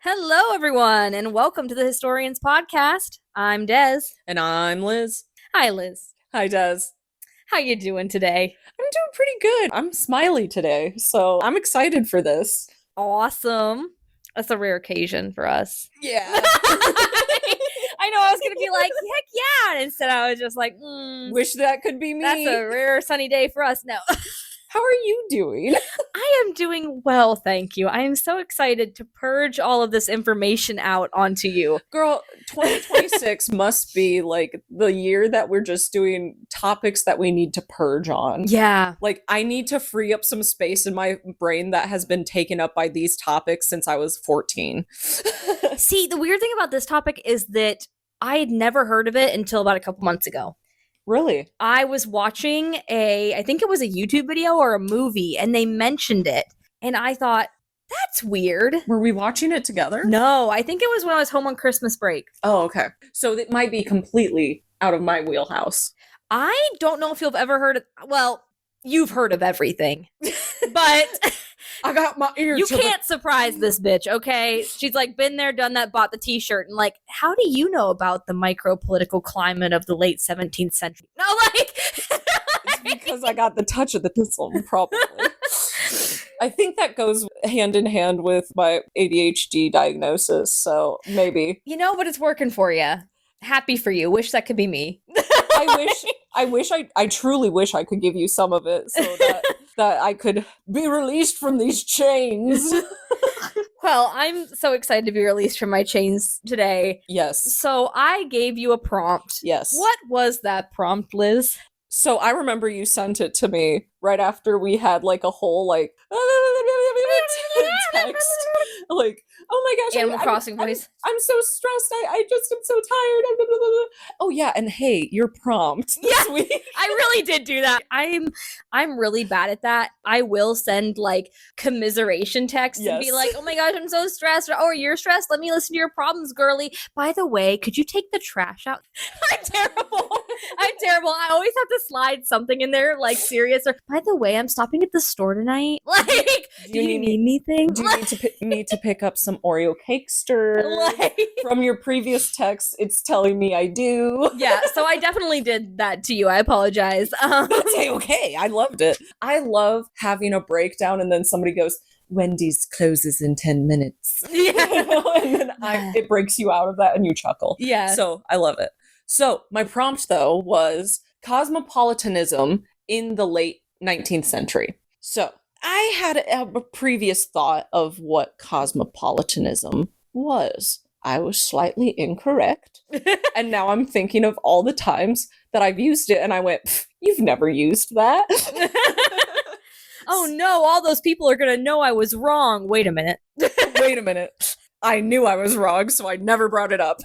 Hello, everyone, and welcome to the Hystorians podcast. I'm Des. And I'm Liz. Hi, Liz. Hi, Des. How you doing today? I'm doing pretty good. I'm smiley today, so I'm excited for this. Awesome. That's a rare occasion for us. Yeah. I know I was going to be like, heck yeah, and instead I was just like, Wish that could be me. That's a rare sunny day for us. No. How are you doing? I am doing well, thank you. I am so excited to purge all of this information out onto you. Girl, 2026 must be like the year that we're just doing topics that we need to purge on. Yeah. Like, I need to free up some space in my brain that has been taken up by these topics since I was 14. See, the weird thing about this topic is that I had never heard of it until about a couple months ago. Really? I was watching I think it was a YouTube video or a movie, and they mentioned it. And I thought, that's weird. Were we watching it together? No, I think it was when I was home on Christmas break. Oh, okay. So it might be completely out of my wheelhouse. I don't know if you've ever heard of, well, you've heard of everything. But I got my ear. You can't surprise this bitch, okay? She's like been there, done that, bought the t-shirt, and like, how do you know about the micro-political climate of the late 17th century? No, like it's because I got the touch of the pistol, probably. I think that goes hand in hand with my ADHD diagnosis, so maybe. You know, but it's working for you. Happy for you. Wish that could be me. I truly wish I could give you some of it so that I could be released from these chains. Well, I'm so excited to be released from my chains today. Yes. So I gave you a prompt. Yes. What was that prompt, Liz? So I remember you sent it to me right after we had like a whole like text. Like, oh my gosh. Animal Crossing voice. I'm so stressed. I just am so tired. Oh yeah, and hey, your prompt this week. I really did do that. I'm really bad at that. I will send like commiseration texts and be like, oh my gosh, I'm so stressed. Or, oh, you're stressed. Let me listen to your problems, girly. By the way, could you take the trash out? I'm terrible. I always have to slide something in there like serious or, by the way, I'm stopping at the store tonight. Like, do you need anything? Do you need to pick up some Oreo cake stir? Like, from your previous text, it's telling me I do. Yeah, so I definitely did that to you. I apologize. That's okay. I loved it. I love having a breakdown and then somebody goes, Wendy's closes in 10 minutes. Yeah. And then it breaks you out of that and you chuckle. Yeah. So I love it. So my prompt, though, was cosmopolitanism in the late 19th century. So I had a previous thought of what cosmopolitanism was. I was slightly incorrect. And now I'm thinking of all the times that I've used it and I went, you've never used that. Oh no, all those people are going to know I was wrong. Wait a minute. Wait a minute. I knew I was wrong, so I never brought it up.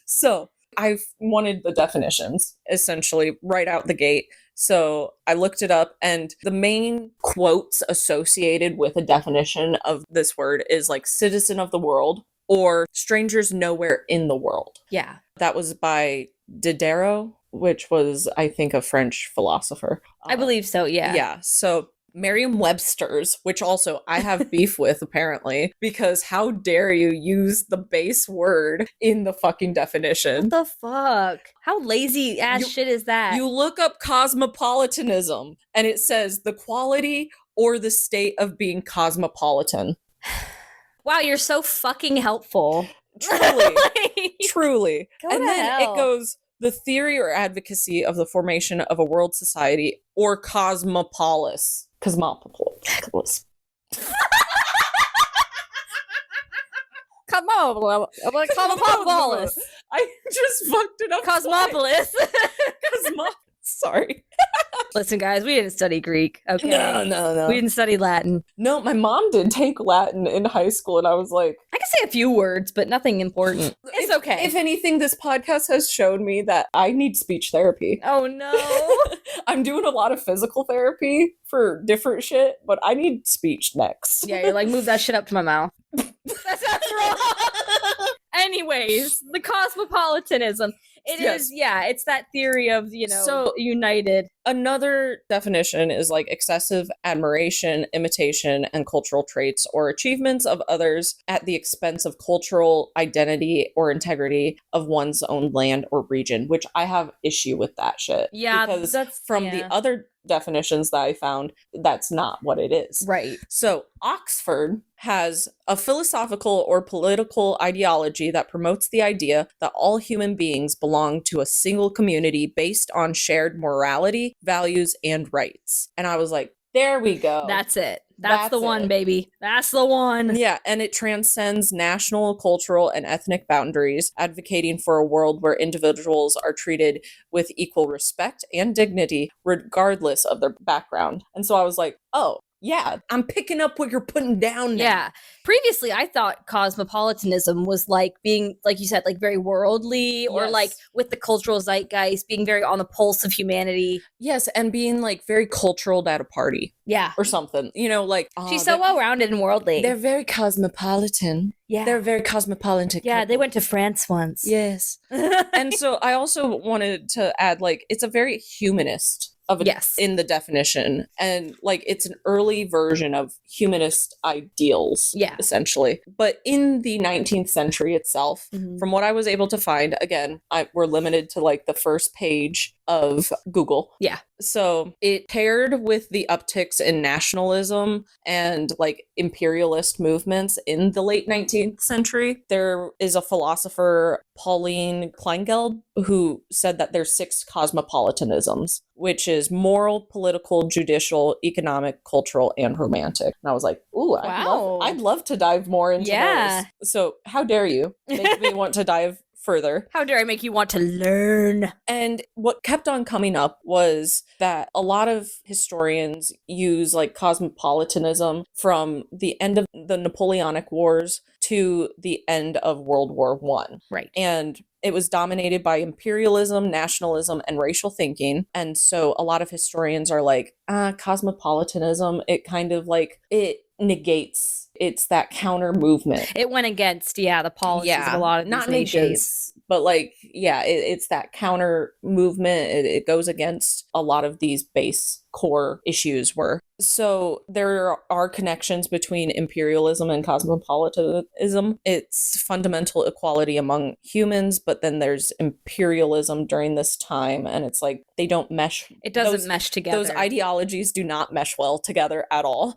So I wanted the definitions, essentially, right out the gate. So I looked it up, and the main quotes associated with a definition of this word is like citizen of the world or strangers nowhere in the world. Yeah. That was by Diderot, which was, I think, a French philosopher. I believe so, yeah. Yeah. So Merriam-Webster's, which also I have beef with, apparently, because how dare you use the base word in the fucking definition? What the fuck? How lazy ass shit is that? You look up cosmopolitanism, and it says the quality or the state of being cosmopolitan. Wow, you're so fucking helpful. Truly. Truly. And then hell. it goes, the theory or advocacy of the formation of a world society or cosmopolis. Cosmopolis. Cosmopolis. I just fucked it up. Cosmopolis. Sorry. Listen, guys, we didn't study Greek, okay? No. We didn't study Latin. No, my mom did take Latin in high school, and I was like, I can say a few words, but nothing important. It's okay. If anything, this podcast has shown me that I need speech therapy. Oh, no. I'm doing a lot of physical therapy for different shit, but I need speech next. Yeah, you're like, move that shit up to my mouth. That's not wrong. Anyways, the cosmopolitanism. It's that theory of, united. Another definition is like excessive admiration, imitation, and cultural traits or achievements of others at the expense of cultural identity or integrity of one's own land or region, which I have issue with that shit. Yeah, because the other definitions that I found, that's not what it is. Right. So Oxford has a philosophical or political ideology that promotes the idea that all human beings belong to a single community based on shared morality, values, and rights. And I was like, there we go. That's it. That's the one, baby. That's the one. Yeah, and it transcends national, cultural, and ethnic boundaries, advocating for a world where individuals are treated with equal respect and dignity, regardless of their background. And so I was like, oh, yeah, I'm picking up what you're putting down now. Yeah. Previously, I thought cosmopolitanism was like being, like you said, like very worldly or like with the cultural zeitgeist, being very on the pulse of humanity. Yes, and being like very cultural at a party. Yeah. Or something. You know, like... she's so well-rounded and worldly. They're very cosmopolitan. Yeah. They're very cosmopolitan. Yeah, couple. they went to France once. Yes. And so I also wanted to add, like, it's a very humanist in the definition, and like it's an early version of humanist ideals, essentially. But in the 19th century itself, from what I was able to find, again, we're limited to like the first page of Google. Yeah. So it paired with the upticks in nationalism and like imperialist movements in the late 19th century. There is a philosopher, Pauline Kleingeld, who said that there's 6 cosmopolitanisms, which is moral, political, judicial, economic, cultural, and romantic. And I was like, ooh, wow. I'd love to dive more into those. So how dare you make me want to dive further. How dare I make you want to learn? And what kept on coming up was that a lot of historians use like cosmopolitanism from the end of the Napoleonic Wars to the end of World War I. Right. And it was dominated by imperialism, nationalism, and racial thinking. And so a lot of historians are like, cosmopolitanism, it kind of like, it negates, it's that counter movement. It went against, the policies of a lot of these nations. Negates, but like, it's that counter movement. It goes against a lot of these base core issues were. So there are connections between imperialism and cosmopolitanism. It's fundamental equality among humans, but then there's imperialism during this time, and it's like they don't mesh. It doesn't mesh together. Those ideologies do not mesh well together at all.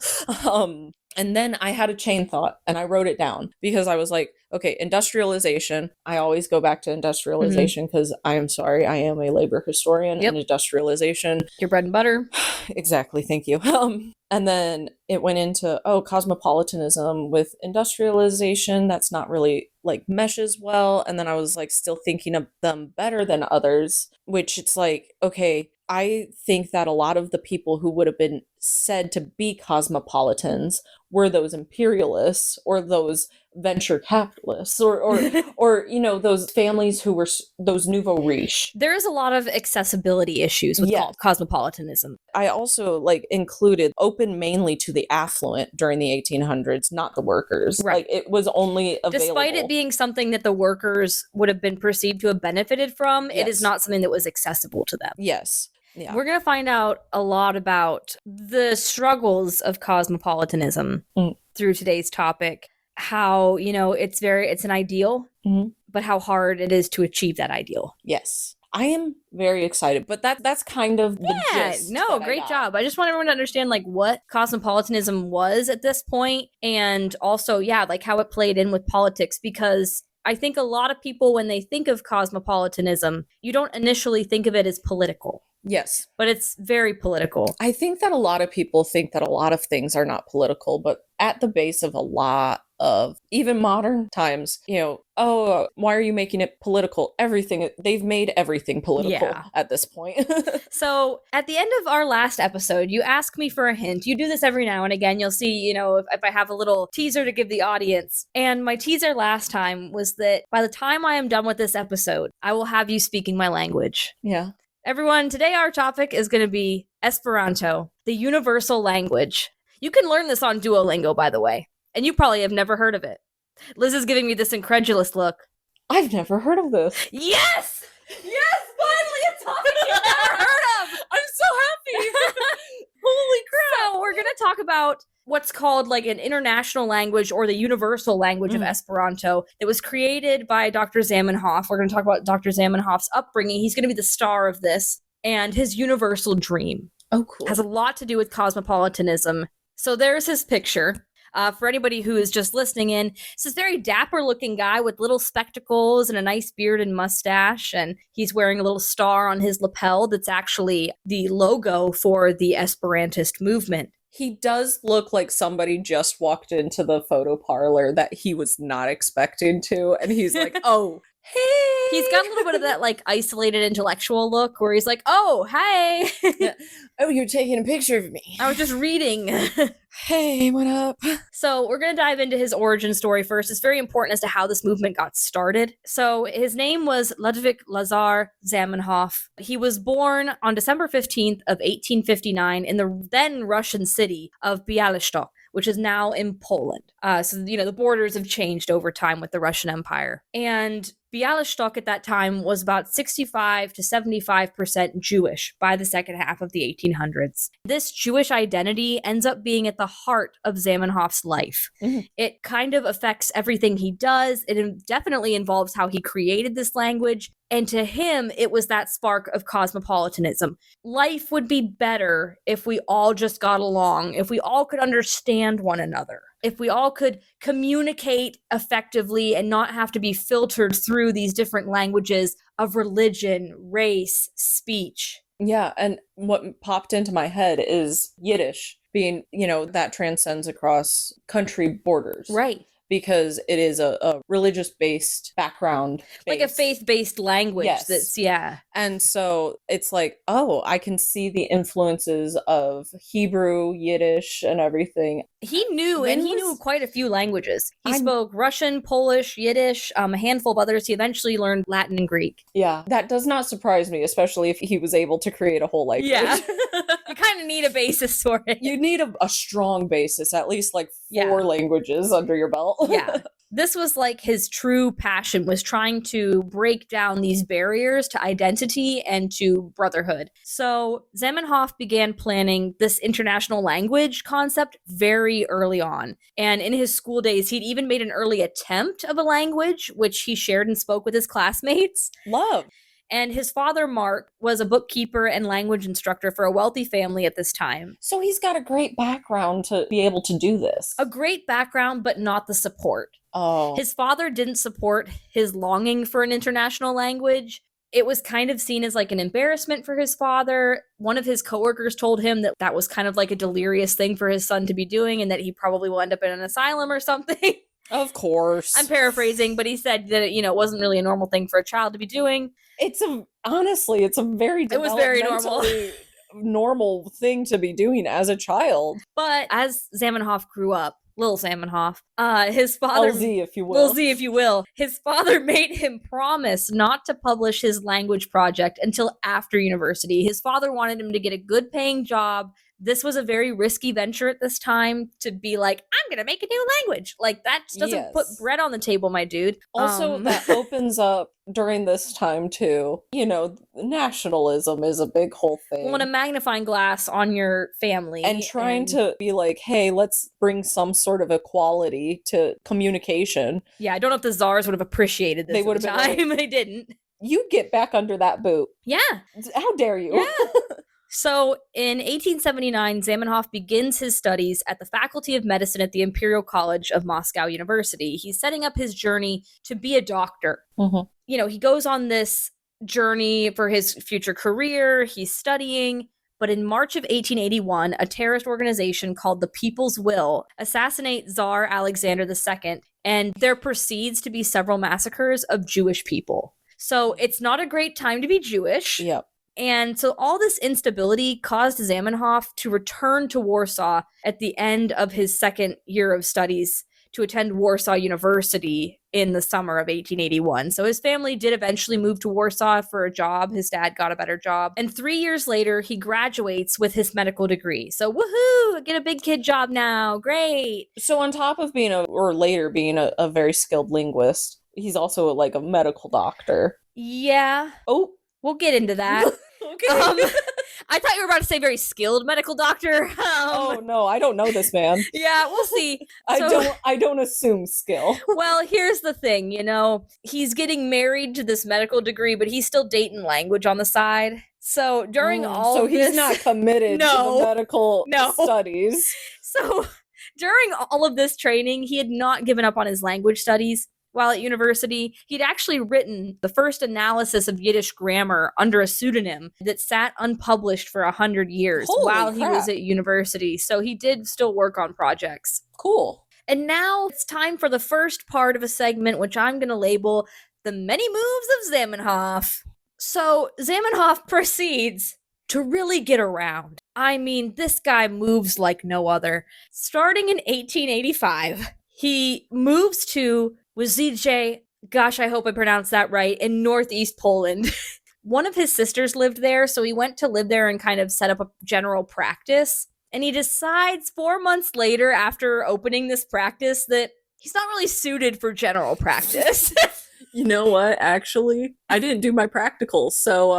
And then I had a chain thought and I wrote it down because I was like, okay, industrialization. I always go back to industrialization because I am sorry, I am a labor historian, and industrialization. Your bread and butter. Exactly. Thank you. And then it went into, cosmopolitanism with industrialization. That's not really like meshes well. And then I was like still thinking of them better than others, which it's like, okay, I think that a lot of the people who would have been said to be cosmopolitans were those imperialists or those venture capitalists or those families who were those nouveau riche. There is a lot of accessibility issues with cosmopolitanism. I also included open mainly to the affluent during the 1800s, not the workers. Right. Like it was only available. Despite it being something that the workers would have been perceived to have benefited from, it is not something that was accessible to them. Yes. Yeah. We're going to find out a lot about the struggles of cosmopolitanism through today's topic. How, it's an ideal, but how hard it is to achieve that ideal. Yes. I am very excited, but that's kind of the gist. No, great job. I just want everyone to understand what cosmopolitanism was at this point, and also, how it played in with politics, because I think a lot of people, when they think of cosmopolitanism, you don't initially think of it as political. Yes. But it's very political. I think that a lot of people think that a lot of things are not political, but at the base of a lot of even modern times, why are you making it political? Everything, they've made everything political at this point. So at the end of our last episode, you ask me for a hint. You do this every now and again. You'll see, if I have a little teaser to give the audience. And my teaser last time was that by the time I am done with this episode, I will have you speaking my language. Yeah. Everyone, today our topic is going to be Esperanto, the universal language. You can learn this on Duolingo, by the way, and you probably have never heard of it. Liz is giving me this incredulous look. I've never heard of this. Yes! Yes! Finally a topic you've never heard of! I'm so happy! Holy crap! So we're going to talk about what's called like an international language or the universal language of Esperanto. It was created by Dr. Zamenhof. We're going to talk about Dr. Zamenhof's upbringing. He's going to be the star of this, and his universal dream. Oh, cool. Has a lot to do with cosmopolitanism. So there's his picture. For anybody who is just listening in, it's this very dapper looking guy with little spectacles and a nice beard and mustache. And he's wearing a little star on his lapel that's actually the logo for the Esperantist movement. He does look like somebody just walked into the photo parlor that he was not expecting to. And he's like, oh, hey. He's got a little bit of that like isolated intellectual look where he's like, oh, hey. Yeah. Oh, you're taking a picture of me. I was just reading. Hey, what up? So we're going to dive into his origin story first. It's very important as to how this movement got started. So his name was Ludwig Lazar Zamenhof. He was born on December 15th of 1859 in the then Russian city of Bialystok, which is now in Poland. So, the borders have changed over time with the Russian Empire. And Bialystok at that time was about 65 to 75% Jewish by the second half of the 1800s. This Jewish identity ends up being at the heart of Zamenhof's life. Mm-hmm. It kind of affects everything he does. It definitely involves how he created this language. And to him, it was that spark of cosmopolitanism. Life would be better if we all just got along, if we all could understand one another, if we all could communicate effectively and not have to be filtered through these different languages of religion, race, speech. Yeah, and what popped into my head is Yiddish being, that transcends across country borders. Right. Because it is a religious-based background. Like a faith-based language. Yes. And so it's like, oh, I can see the influences of Hebrew, Yiddish, and everything. He knew quite a few languages. He spoke Russian, Polish, Yiddish, a handful of others. He eventually learned Latin and Greek. Yeah, that does not surprise me, especially if he was able to create a whole language. Yeah. You kind of need a basis for it. You need a strong basis, at least like 4 languages under your belt. Yeah. This was like his true passion, was trying to break down these barriers to identity and to brotherhood. So Zamenhof began planning this international language concept very early on. And in his school days, he'd even made an early attempt of a language, which he shared and spoke with his classmates. Love. And his father, Mark, was a bookkeeper and language instructor for a wealthy family at this time. So he's got a great background to be able to do this. A great background, but not the support. Oh. His father didn't support his longing for an international language. It was kind of seen as like an embarrassment for his father. One of his coworkers told him that that was kind of like a delirious thing for his son to be doing and that he probably will end up in an asylum or something. Of course. I'm paraphrasing, but he said that, it wasn't really a normal thing for a child to be doing. Honestly, it's a very It was very normal. Normal thing to be doing as a child. But as Zamenhof grew up, Lil Zamenhof, his father... LZ, if you will. Lil Z, if you will. His father made him promise not to publish his language project until after university. His father wanted him to get a good paying job. This was a very risky venture at this time to be like, I'm going to make a new language. Like, that doesn't put bread on the table, my dude. Also, that opens up during this time, too. Nationalism is a big whole thing. Well, and a magnifying glass on your family. And trying to be like, hey, let's bring some sort of equality to communication. Yeah, I don't know if the czars would have appreciated this they would at the have time. Like, they didn't. You get back under that boot. Yeah. How dare you? Yeah. So in 1879, Zamenhof begins his studies at the Faculty of Medicine at the Imperial College of Moscow University. He's setting up his journey to be a doctor. Mm-hmm. He goes on this journey for his future career. He's studying. But in March of 1881, a terrorist organization called the People's Will assassinates Tsar Alexander II, and there proceeds to be several massacres of Jewish people. So it's not a great time to be Jewish. Yep. And so all this instability caused Zamenhof to return to Warsaw at the end of his second year of studies to attend Warsaw University in the summer of 1881. So his family did eventually move to Warsaw for a job. His dad got a better job. And 3 years later, he graduates with his medical degree. So woohoo, get a big kid job now. Great. So on top of being later being a very skilled linguist, he's also like a medical doctor. Yeah. Oh, we'll get into that. Okay. I thought you were about to say very skilled medical doctor. Oh no, I don't know this man. Yeah, we'll see. I don't assume skill. Well, here's the thing, he's getting married to this medical degree, but he's still dating language on the side. So during he's not committed to the medical studies. So during all of this training, he had not given up on his language studies. While at university, he'd actually written the first analysis of Yiddish grammar under a pseudonym that sat unpublished for 100 years while he was at university. So he did still work on projects. Cool. And now it's time for the first part of a segment, which I'm going to label The Many Moves of Zamenhof. So Zamenhof proceeds to really get around. I mean, this guy moves like no other. Starting in 1885, he moves to Wizije, gosh, I hope I pronounced that right, in northeast Poland. One of his sisters lived there, so he went to live there and kind of set up a general practice. And he decides 4 months later, after opening this practice, that he's not really suited for general practice. You know what? Actually, I didn't do my practicals, so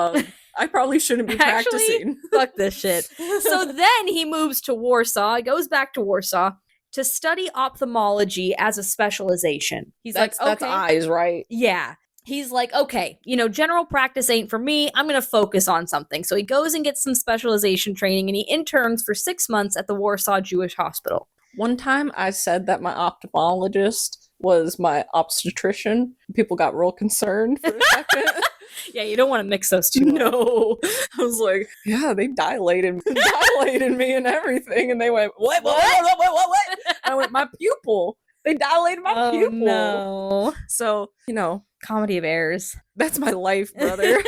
I probably shouldn't be practicing. Fuck this shit. So then he moves to Warsaw, he goes back to Warsaw, to study ophthalmology as a specialization. That's eyes, right? Yeah. He's like, okay, general practice ain't for me. I'm going to focus on something. So he goes and gets some specialization training, and he interns for 6 months at the Warsaw Jewish Hospital. One time I said that my ophthalmologist was my obstetrician. People got real concerned for a second. Yeah, you don't want to mix those two. No. I was like, yeah, they dilated me and everything. And they went, what? I went, my pupil. They dilated my pupil. No. So, comedy of errors. That's my life, brother.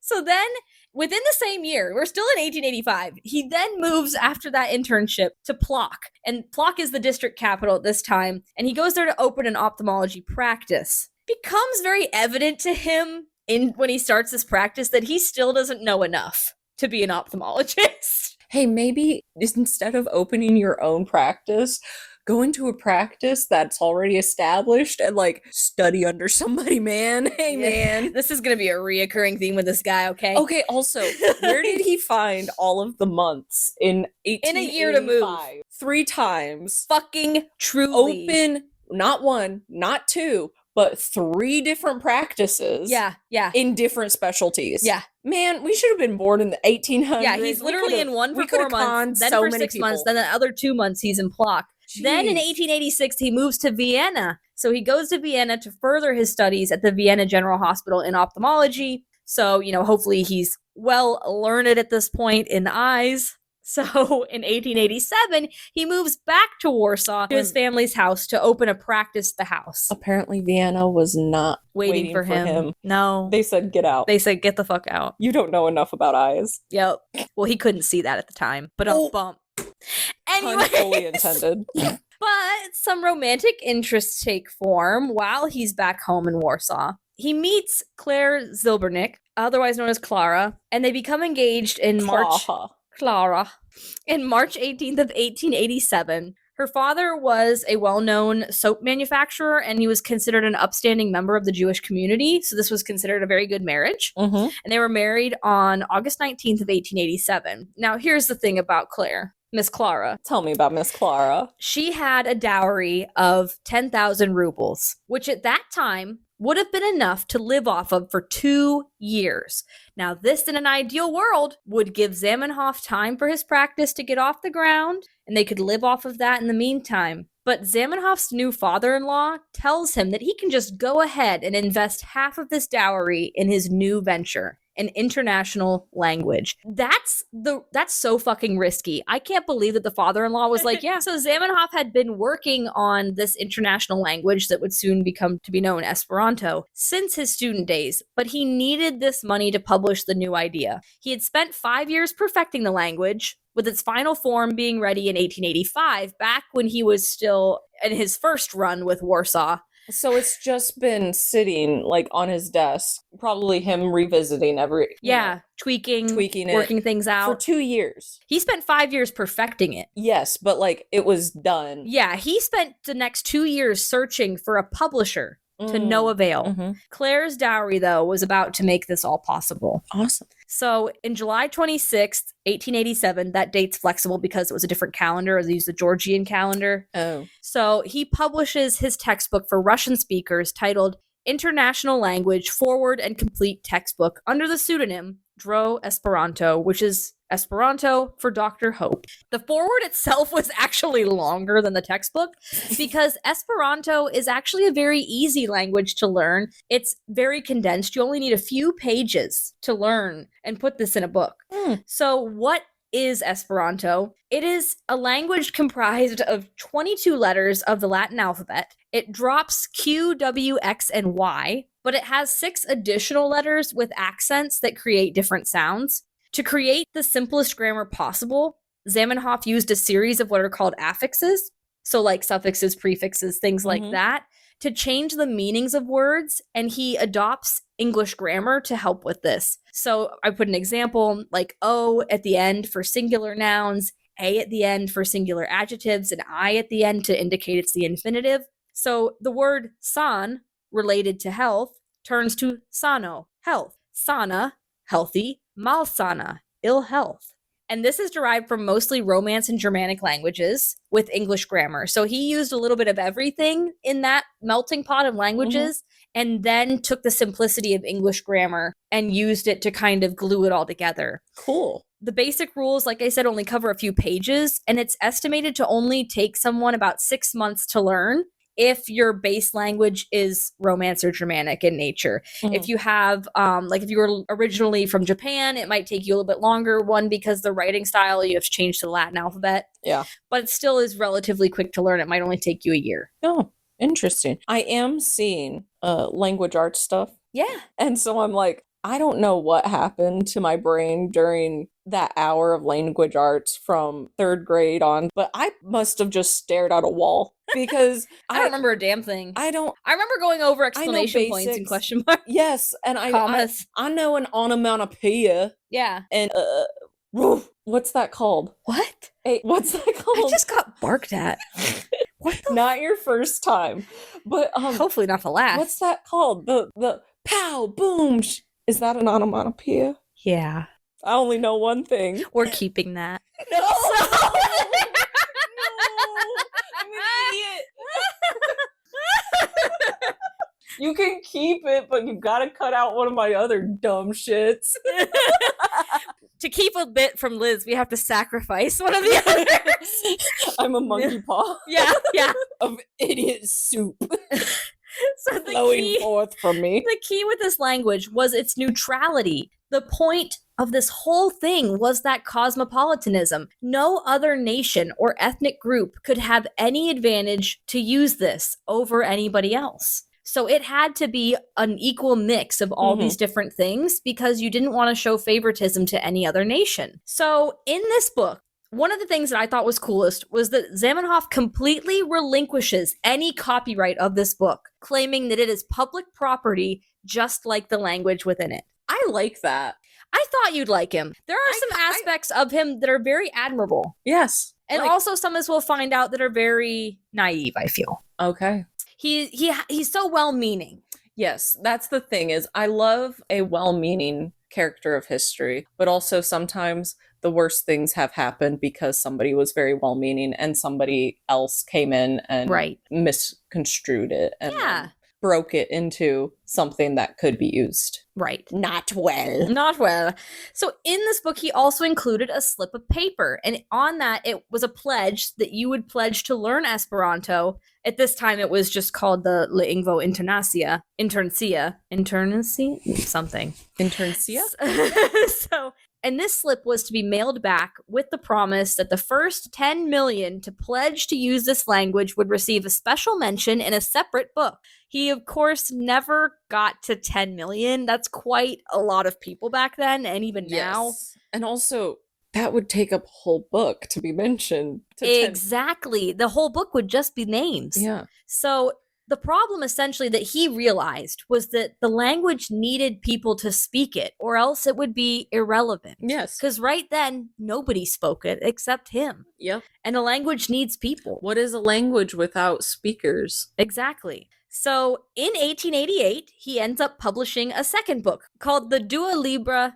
So then, within the same year, we're still in 1885, he then moves after that internship to Plock. And Plock is the district capital at this time. And he goes there to open an ophthalmology practice. Becomes very evident to him when he starts this practice that he still doesn't know enough to be an ophthalmologist. Hey, maybe instead of opening your own practice, go into a practice that's already established and study under somebody, man. Hey, man. This is going to be a reoccurring theme with this guy, okay? Okay, also, where did he find all of the months in 1885? In a year to move. 3 times. Fucking truly. Open, not 1, not 2, but 3 different practices. Yeah. In different specialties. Yeah. Man, we should have been born in the 1800s. Yeah, he's literally in one for 4 months, then for 6 months, then the other 2 months he's in Plock. Jeez. Then in 1886, he moves to Vienna. So he goes to Vienna to further his studies at the Vienna General Hospital in ophthalmology. So, hopefully he's well learned at this point in eyes. So in 1887, he moves back to Warsaw to his family's house to open a practice at the house. Apparently Vienna was not waiting for him. No. They said, get out. They said, get the fuck out. You don't know enough about eyes. Yep. Well, he couldn't see that at the time, but bump. Anyway, fully intended. But some romantic interests take form while he's back home in Warsaw. He meets Claire Zilbernick, otherwise known as Clara, and they become engaged in March 18th of 1887. Her father was a well-known soap manufacturer, and he was considered an upstanding member of the Jewish community, so this was considered a very good marriage. Mm-hmm. And they were married on August 19th of 1887. Now, here's the thing about Claire. Miss Clara. Tell me about Miss Clara. She had a dowry of 10,000 rubles, which at that time would have been enough to live off of for 2 years. Now, this in an ideal world would give Zamenhof time for his practice to get off the ground, and they could live off of that in the meantime. But Zamenhof's new father-in-law tells him that he can just go ahead and invest half of this dowry in his new venture, an international language. That's so fucking risky. I can't believe that the father-in-law was like, yeah. So Zamenhof had been working on this international language that would soon become to be known Esperanto since his student days, but he needed this money to publish the new idea. He had spent 5 years perfecting the language, with its final form being ready in 1885, back when he was still in his first run with Warsaw. So it's just been sitting like on his desk, probably him revisiting tweaking it, working things out for 2 years. He spent 5 years perfecting it. Yes, but like it was done. Yeah, he spent the next 2 years searching for a publisher to no avail. Mm-hmm. Claire's dowry, though, was about to make this all possible. Awesome. So in July 26th, 1887, that date's flexible because it was a different calendar. They used the Georgian calendar. Oh. So he publishes his textbook for Russian speakers titled International Language Forward and Complete Textbook under the pseudonym Dro Esperanto, which is Esperanto for Dr. Hope. The foreword itself was actually longer than the textbook because Esperanto is actually a very easy language to learn. It's very condensed. You only need a few pages to learn and put this in a book. So what is Esperanto? It is a language comprised of 22 letters of the Latin alphabet. It drops Q, W, X, and Y, but it has 6 additional letters with accents that create different sounds. To create the simplest grammar possible, Zamenhof used a series of what are called affixes, so like suffixes, prefixes, things like that, to change the meanings of words, and he adopts English grammar to help with this. So I put an example like O at the end for singular nouns, A at the end for singular adjectives, and I at the end to indicate it's the infinitive. So the word san, related to health, turns to sano, health. Sana, healthy. Malsana, ill health. And this is derived from mostly Romance and Germanic languages with English grammar. So he used a little bit of everything in that melting pot of languages and then took the simplicity of English grammar and used it to kind of glue it all together. Cool. The basic rules, like I said, only cover a few pages, and it's estimated to only take someone about 6 months to learn if your base language is Romance or Germanic in nature. If you have, like if you were originally from Japan, it might take you a little bit longer. One, because the writing style, you have to change to the Latin alphabet. Yeah. But it still is relatively quick to learn. It might only take you a year. Oh, interesting. I am seeing language arts stuff. Yeah. And so I'm like, I don't know what happened to my brain during that hour of language arts from 3rd grade on, but I must have just stared at a wall because I don't remember a damn thing. I remember going over exclamation points and question marks. Yes, and I know an onomatopoeia. Yeah. And what's that called? What? Hey, what's that called? I just got barked at. What the Not your first time, but hopefully not the last. What's that called? The pow boom. Is that an onomatopoeia? Yeah. I only know one thing. We're keeping that. No! No! I'm an idiot. You can keep it, but you gotta cut out one of my other dumb shits. To keep a bit from Liz, we have to sacrifice one of the others. I'm a monkey paw. Yeah. Of idiot soup. So flowing forth from me. The key with this language was its neutrality. The point of this whole thing was that cosmopolitanism. No other nation or ethnic group could have any advantage to use this over anybody else. So it had to be an equal mix of all these different things because you didn't want to show favoritism to any other nation. So in this book, one of the things that I thought was coolest was that Zamenhof completely relinquishes any copyright of this book, claiming that it is public property just like the language within it. I like that. I thought you'd like him. There are some aspects of him that are very admirable. Yes. And also some, as we'll find out, that are very naive, I feel. Okay. He's so well-meaning. Yes, that's the thing is I love a well-meaning character of history, but also sometimes the worst things have happened because somebody was very well-meaning and somebody else came in and misconstrued it. And broke it into something that could be used. Right. Not well. Not well. So in this book, he also included a slip of paper. And on that, it was a pledge that you would pledge to learn Esperanto. At this time, it was just called the Lingvo Internacia. Something. Internacia? So, and this slip was to be mailed back with the promise that the first 10 million to pledge to use this language would receive a special mention in a separate book. He, of course, never got to 10 million. That's quite a lot of people back then, and even now. And also, that would take up a whole book to be mentioned. Exactly. The whole book would just be names. Yeah. So the problem essentially that he realized was that the language needed people to speak it, or else it would be irrelevant. Yes. Because right then, nobody spoke it except him. Yep. And a language needs people. What is a language without speakers? Exactly. So in 1888, he ends up publishing a second book called the Dua Lipa,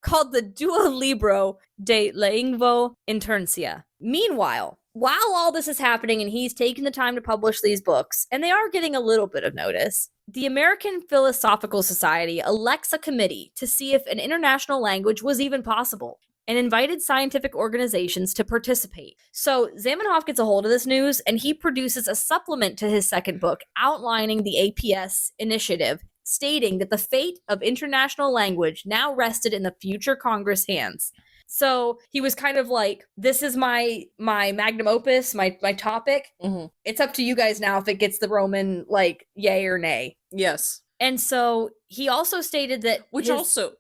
called the Dua Libro de Lingvo Internacia. Meanwhile, while all this is happening and he's taking the time to publish these books, and they are getting a little bit of notice, the American Philosophical Society elects a committee to see if an international language was even possible, and invited scientific organizations to participate. So Zamenhof gets a hold of this news, and he produces a supplement to his second book outlining the APS initiative, stating that the fate of international language now rested in the future Congress hands. So he was kind of like, this is my magnum opus, my topic. Mm-hmm. It's up to you guys now if it gets the Roman, like, yay or nay. Yes. And so he also stated that...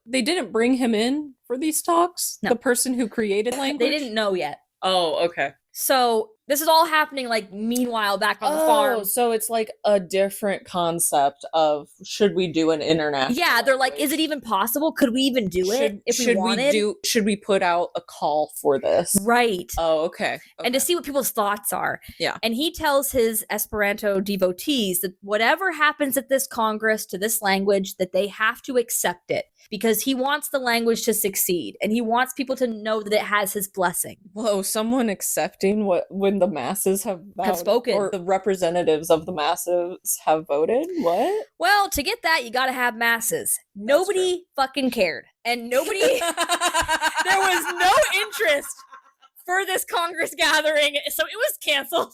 they didn't bring him in for these talks? No. The person who created language? They didn't know yet. Oh, okay. So this is all happening, like, meanwhile back on the farm. So it's like a different concept of, should we do an international Yeah, they're like, is it even possible? Could we even do it if we wanted? Should we put out a call for this? Right. Oh, okay. And to see what people's thoughts are. Yeah. And he tells his Esperanto devotees that whatever happens at this Congress to this language, that they have to accept it, because he wants the language to succeed, and he wants people to know that it has his blessing. Whoa, someone accepting when the masses have spoken, or the representatives of the masses have voted? What? Well, to get that, you gotta have masses. Nobody fucking cared, and nobody there was no interest for this Congress gathering, so it was canceled.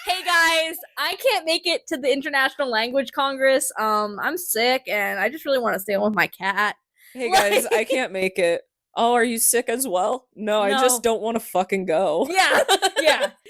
Hey guys, I can't make it to the International Language Congress. I'm sick, and I just really want to stay home with my cat. Hey guys, I can't make it. Oh, are you sick as well? No, I just don't want to fucking go.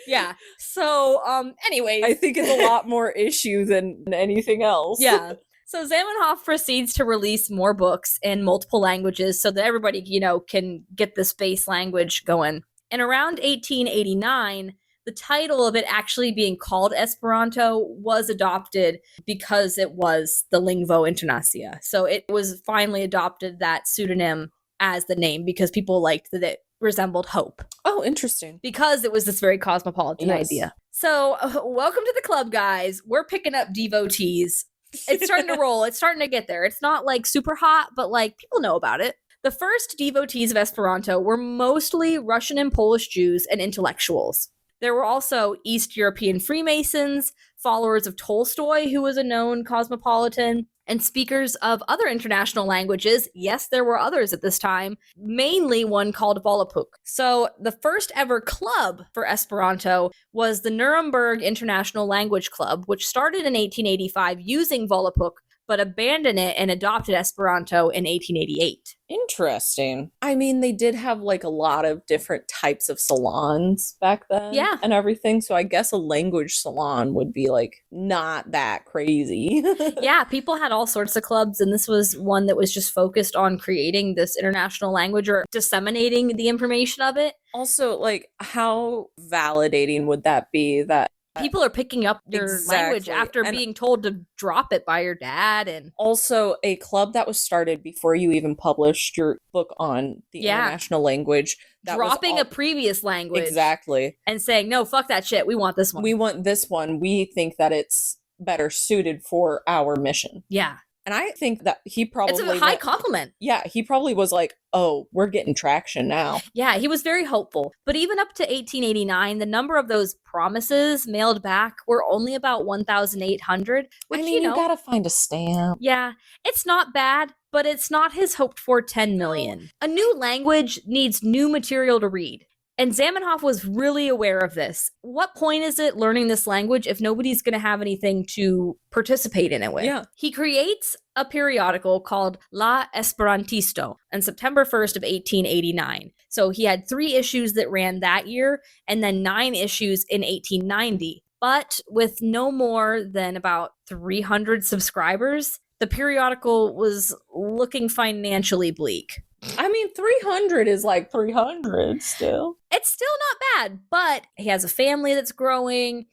Yeah. So, anyways. I think it's a lot more issue than anything else. Yeah. So Zamenhof proceeds to release more books in multiple languages so that everybody, can get this base language going. And around 1889, the title of it actually being called Esperanto was adopted because it was the Lingvo Internacia. So it was finally adopted, that pseudonym, as the name, because people liked that it resembled hope. Oh, interesting. Because it was this very cosmopolitan idea. So welcome to the club, guys. We're picking up devotees. It's starting to roll. It's starting to get there. It's not like super hot, but like people know about it. The first devotees of Esperanto were mostly Russian and Polish Jews and intellectuals. There were also East European Freemasons, followers of Tolstoy, who was a known cosmopolitan, and speakers of other international languages. Yes, there were others at this time, mainly one called Volapük. So the first ever club for Esperanto was the Nuremberg International Language Club, which started in 1885 using Volapük, but abandoned it and adopted Esperanto in 1888. Interesting. I mean, they did have like a lot of different types of salons back then. Yeah. And everything. So I guess a language salon would be like not that crazy. Yeah, people had all sorts of clubs, and this was one that was just focused on creating this international language or disseminating the information of it. Also, like, how validating would that be that people are picking up their language after being told to drop it by your dad? And also a club that was started before you even published your book on the international language. Dropping a previous language. Exactly. And saying, no, fuck that shit. We want this one. We want this one. We think that it's better suited for our mission. Yeah. And I think that he probably... It's a high compliment. Yeah, he probably was like, oh, we're getting traction now. Yeah, he was very hopeful. But even up to 1889, the number of those promises mailed back were only about 1,800. Which, I mean, you gotta find a stamp. Yeah, it's not bad, but it's not his hoped for 10 million. A new language needs new material to read. And Zamenhof was really aware of this. What point is it learning this language if nobody's going to have anything to participate in it with? Yeah. He creates a periodical called La Esperantisto on September 1st of 1889. So he had 3 issues that ran that year and then 9 issues in 1890. But with no more than about 300 subscribers, the periodical was looking financially bleak. I mean, 300 is like 300 still. It's still not bad, but he has a family that's growing.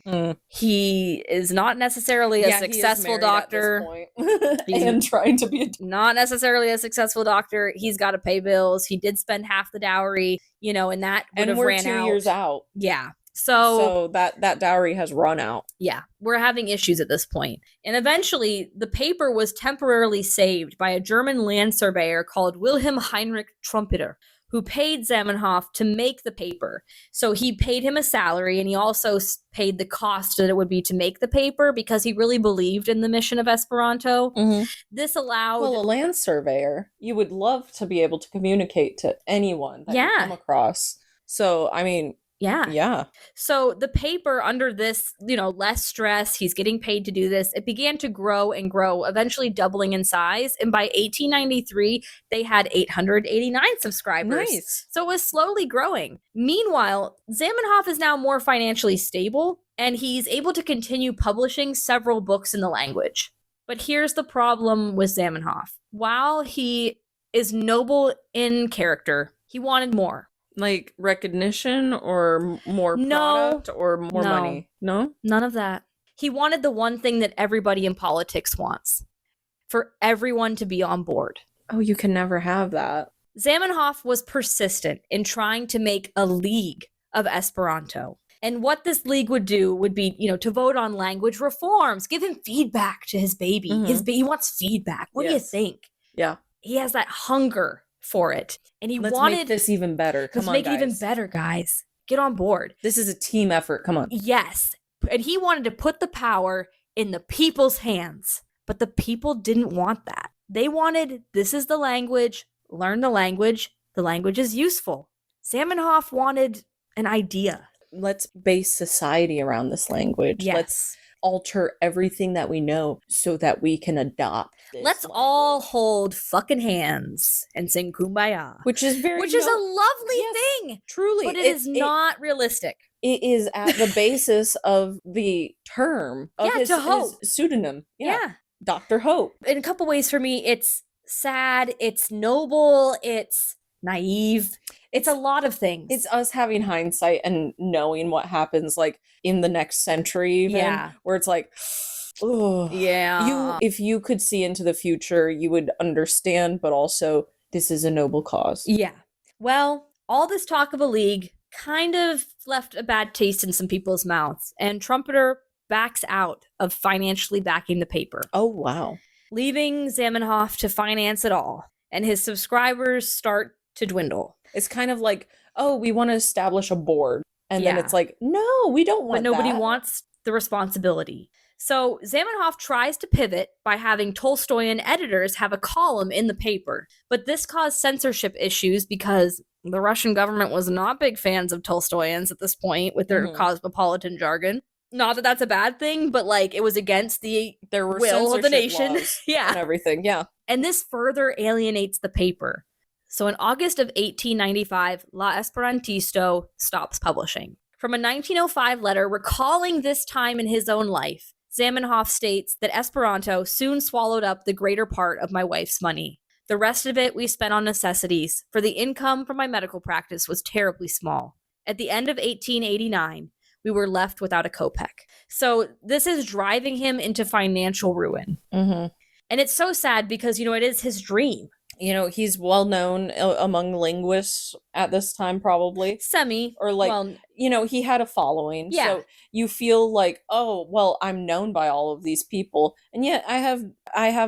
He is not necessarily a successful doctor. And trying to be not necessarily a successful doctor. He's got to pay bills. He did spend half the dowry, and that would have ran out. And we're 2 years out. Yeah. So that dowry has run out. Yeah, we're having issues at this point. And eventually, the paper was temporarily saved by a German land surveyor called Wilhelm Heinrich Trumpeter, who paid Zamenhof to make the paper. So he paid him a salary, and he also paid the cost that it would be to make the paper because he really believed in the mission of Esperanto. Mm-hmm. This allowed... Well, a land surveyor, you would love to be able to communicate to anyone that you come across. So, I mean... Yeah. So the paper, under this, less stress, he's getting paid to do this, it began to grow and grow, eventually doubling in size. And by 1893, they had 889 subscribers. Nice. So it was slowly growing. Meanwhile, Zamenhof is now more financially stable, and he's able to continue publishing several books in the language. But here's the problem with Zamenhof. While he is noble in character, he wanted more. Like recognition or more product or more money? No? None of that. He wanted the one thing that everybody in politics wants. For everyone to be on board. Oh, you can never have that. Zamenhof was persistent in trying to make a league of Esperanto. And what this league would do would be, to vote on language reforms, give him feedback to his baby. Mm-hmm. He wants feedback. What do you think? Yeah. He has that hunger for it. And Let's make this even better. Come on, Let's make it even better, guys. Get on board. This is a team effort. Come on. Yes. And he wanted to put the power in the people's hands. But the people didn't want that. They wanted, this is the language, learn the language is useful. Zamenhof wanted an idea. Let's base society around this language. Yes. Let's alter everything that we know so that we can adopt this Let's language. All hold fucking hands and sing Kumbaya. Which is a lovely thing. Truly. But it is not realistic. It is at the basis of the term of his pseudonym. Yeah. Dr. Hope. In a couple ways for me, it's sad, it's noble, it's naive. It's a lot of things. It's us having hindsight and knowing what happens like in the next century even, where it's like, oh, if you could see into the future, you would understand, but also this is a noble cause. Yeah. Well, all this talk of a league kind of left a bad taste in some people's mouths, and Trumpeter backs out of financially backing the paper. Oh, wow. Leaving Zamenhof to finance it all, and his subscribers start to dwindle. It's kind of like, oh, we want to establish a board. And then it's like, no, we don't want that. But nobody wants the responsibility. So Zamenhof tries to pivot by having Tolstoyan editors have a column in the paper. But this caused censorship issues because the Russian government was not big fans of Tolstoyans at this point with their cosmopolitan jargon. Not that that's a bad thing, but it was against the will of the nation. And everything, And this further alienates the paper. So in August of 1895, La Esperantisto stops publishing. From a 1905 letter recalling this time in his own life, Zamenhof states that Esperanto soon swallowed up the greater part of my wife's money. The rest of it we spent on necessities, for the income from my medical practice was terribly small. At the end of 1889, we were left without a kopeck. So this is driving him into financial ruin. Mm-hmm. And it's so sad because, it is his dream. He's well known among linguists at this time, probably. Or like, well, he had a following. Yeah. So you feel like, oh, well, I'm known by all of these people, and yet I have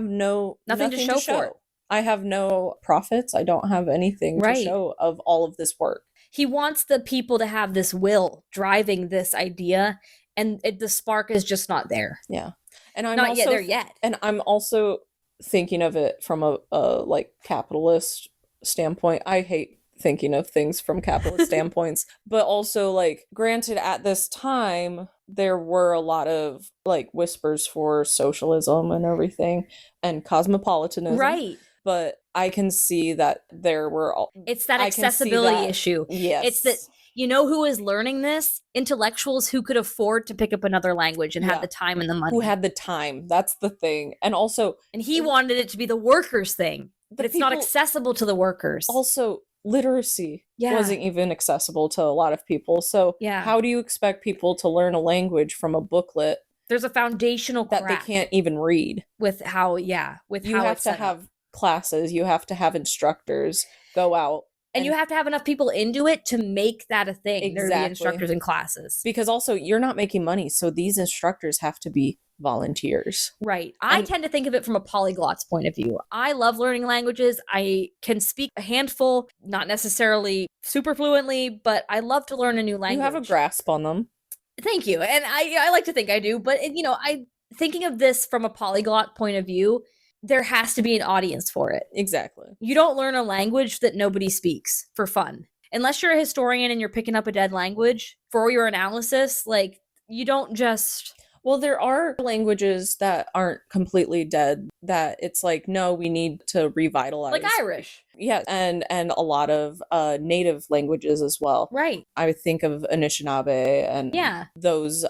nothing to show for it. I have no profits. I don't have anything to show of all of this work. He wants the people to have this will driving this idea, and the spark is just not there. Yeah. And I'm not yet there yet. And I'm also thinking of it from a like capitalist standpoint. I hate thinking of things from capitalist standpoints, but also, like, granted, at this time there were a lot of like whispers for socialism and everything and cosmopolitanism. Right. But I can see that there were it's that accessibility issue. Yes. It's that, who is learning this? Intellectuals who could afford to pick up another language and have the time and the money. Who had the time. That's the thing. And also... And he wanted it to be the workers' thing. But it's not accessible to the workers. Also, literacy wasn't even accessible to a lot of people. So how do you expect people to learn a language from a booklet? There's a foundational that they can't even read. With how, you have to have classes. You have to have instructors go out. And you have to have enough people into it to make that a thing. Exactly. There are the instructors in classes. Because also, you're not making money, so these instructors have to be volunteers. Right. I tend to think of it from a polyglot's point of view. I love learning languages. I can speak a handful, not necessarily super fluently, but I love to learn a new language. You have a grasp on them. Thank you. And I like to think I do. But, thinking of this from a polyglot point of view, there has to be an audience for it. Exactly. You don't learn a language that nobody speaks for fun. Unless you're a historian and you're picking up a dead language for your analysis, like, you don't just... Well, there are languages that aren't completely dead that it's like, no, we need to revitalize. Like Irish. Yeah, and a lot of native languages as well. Right. I would think of Anishinaabe and those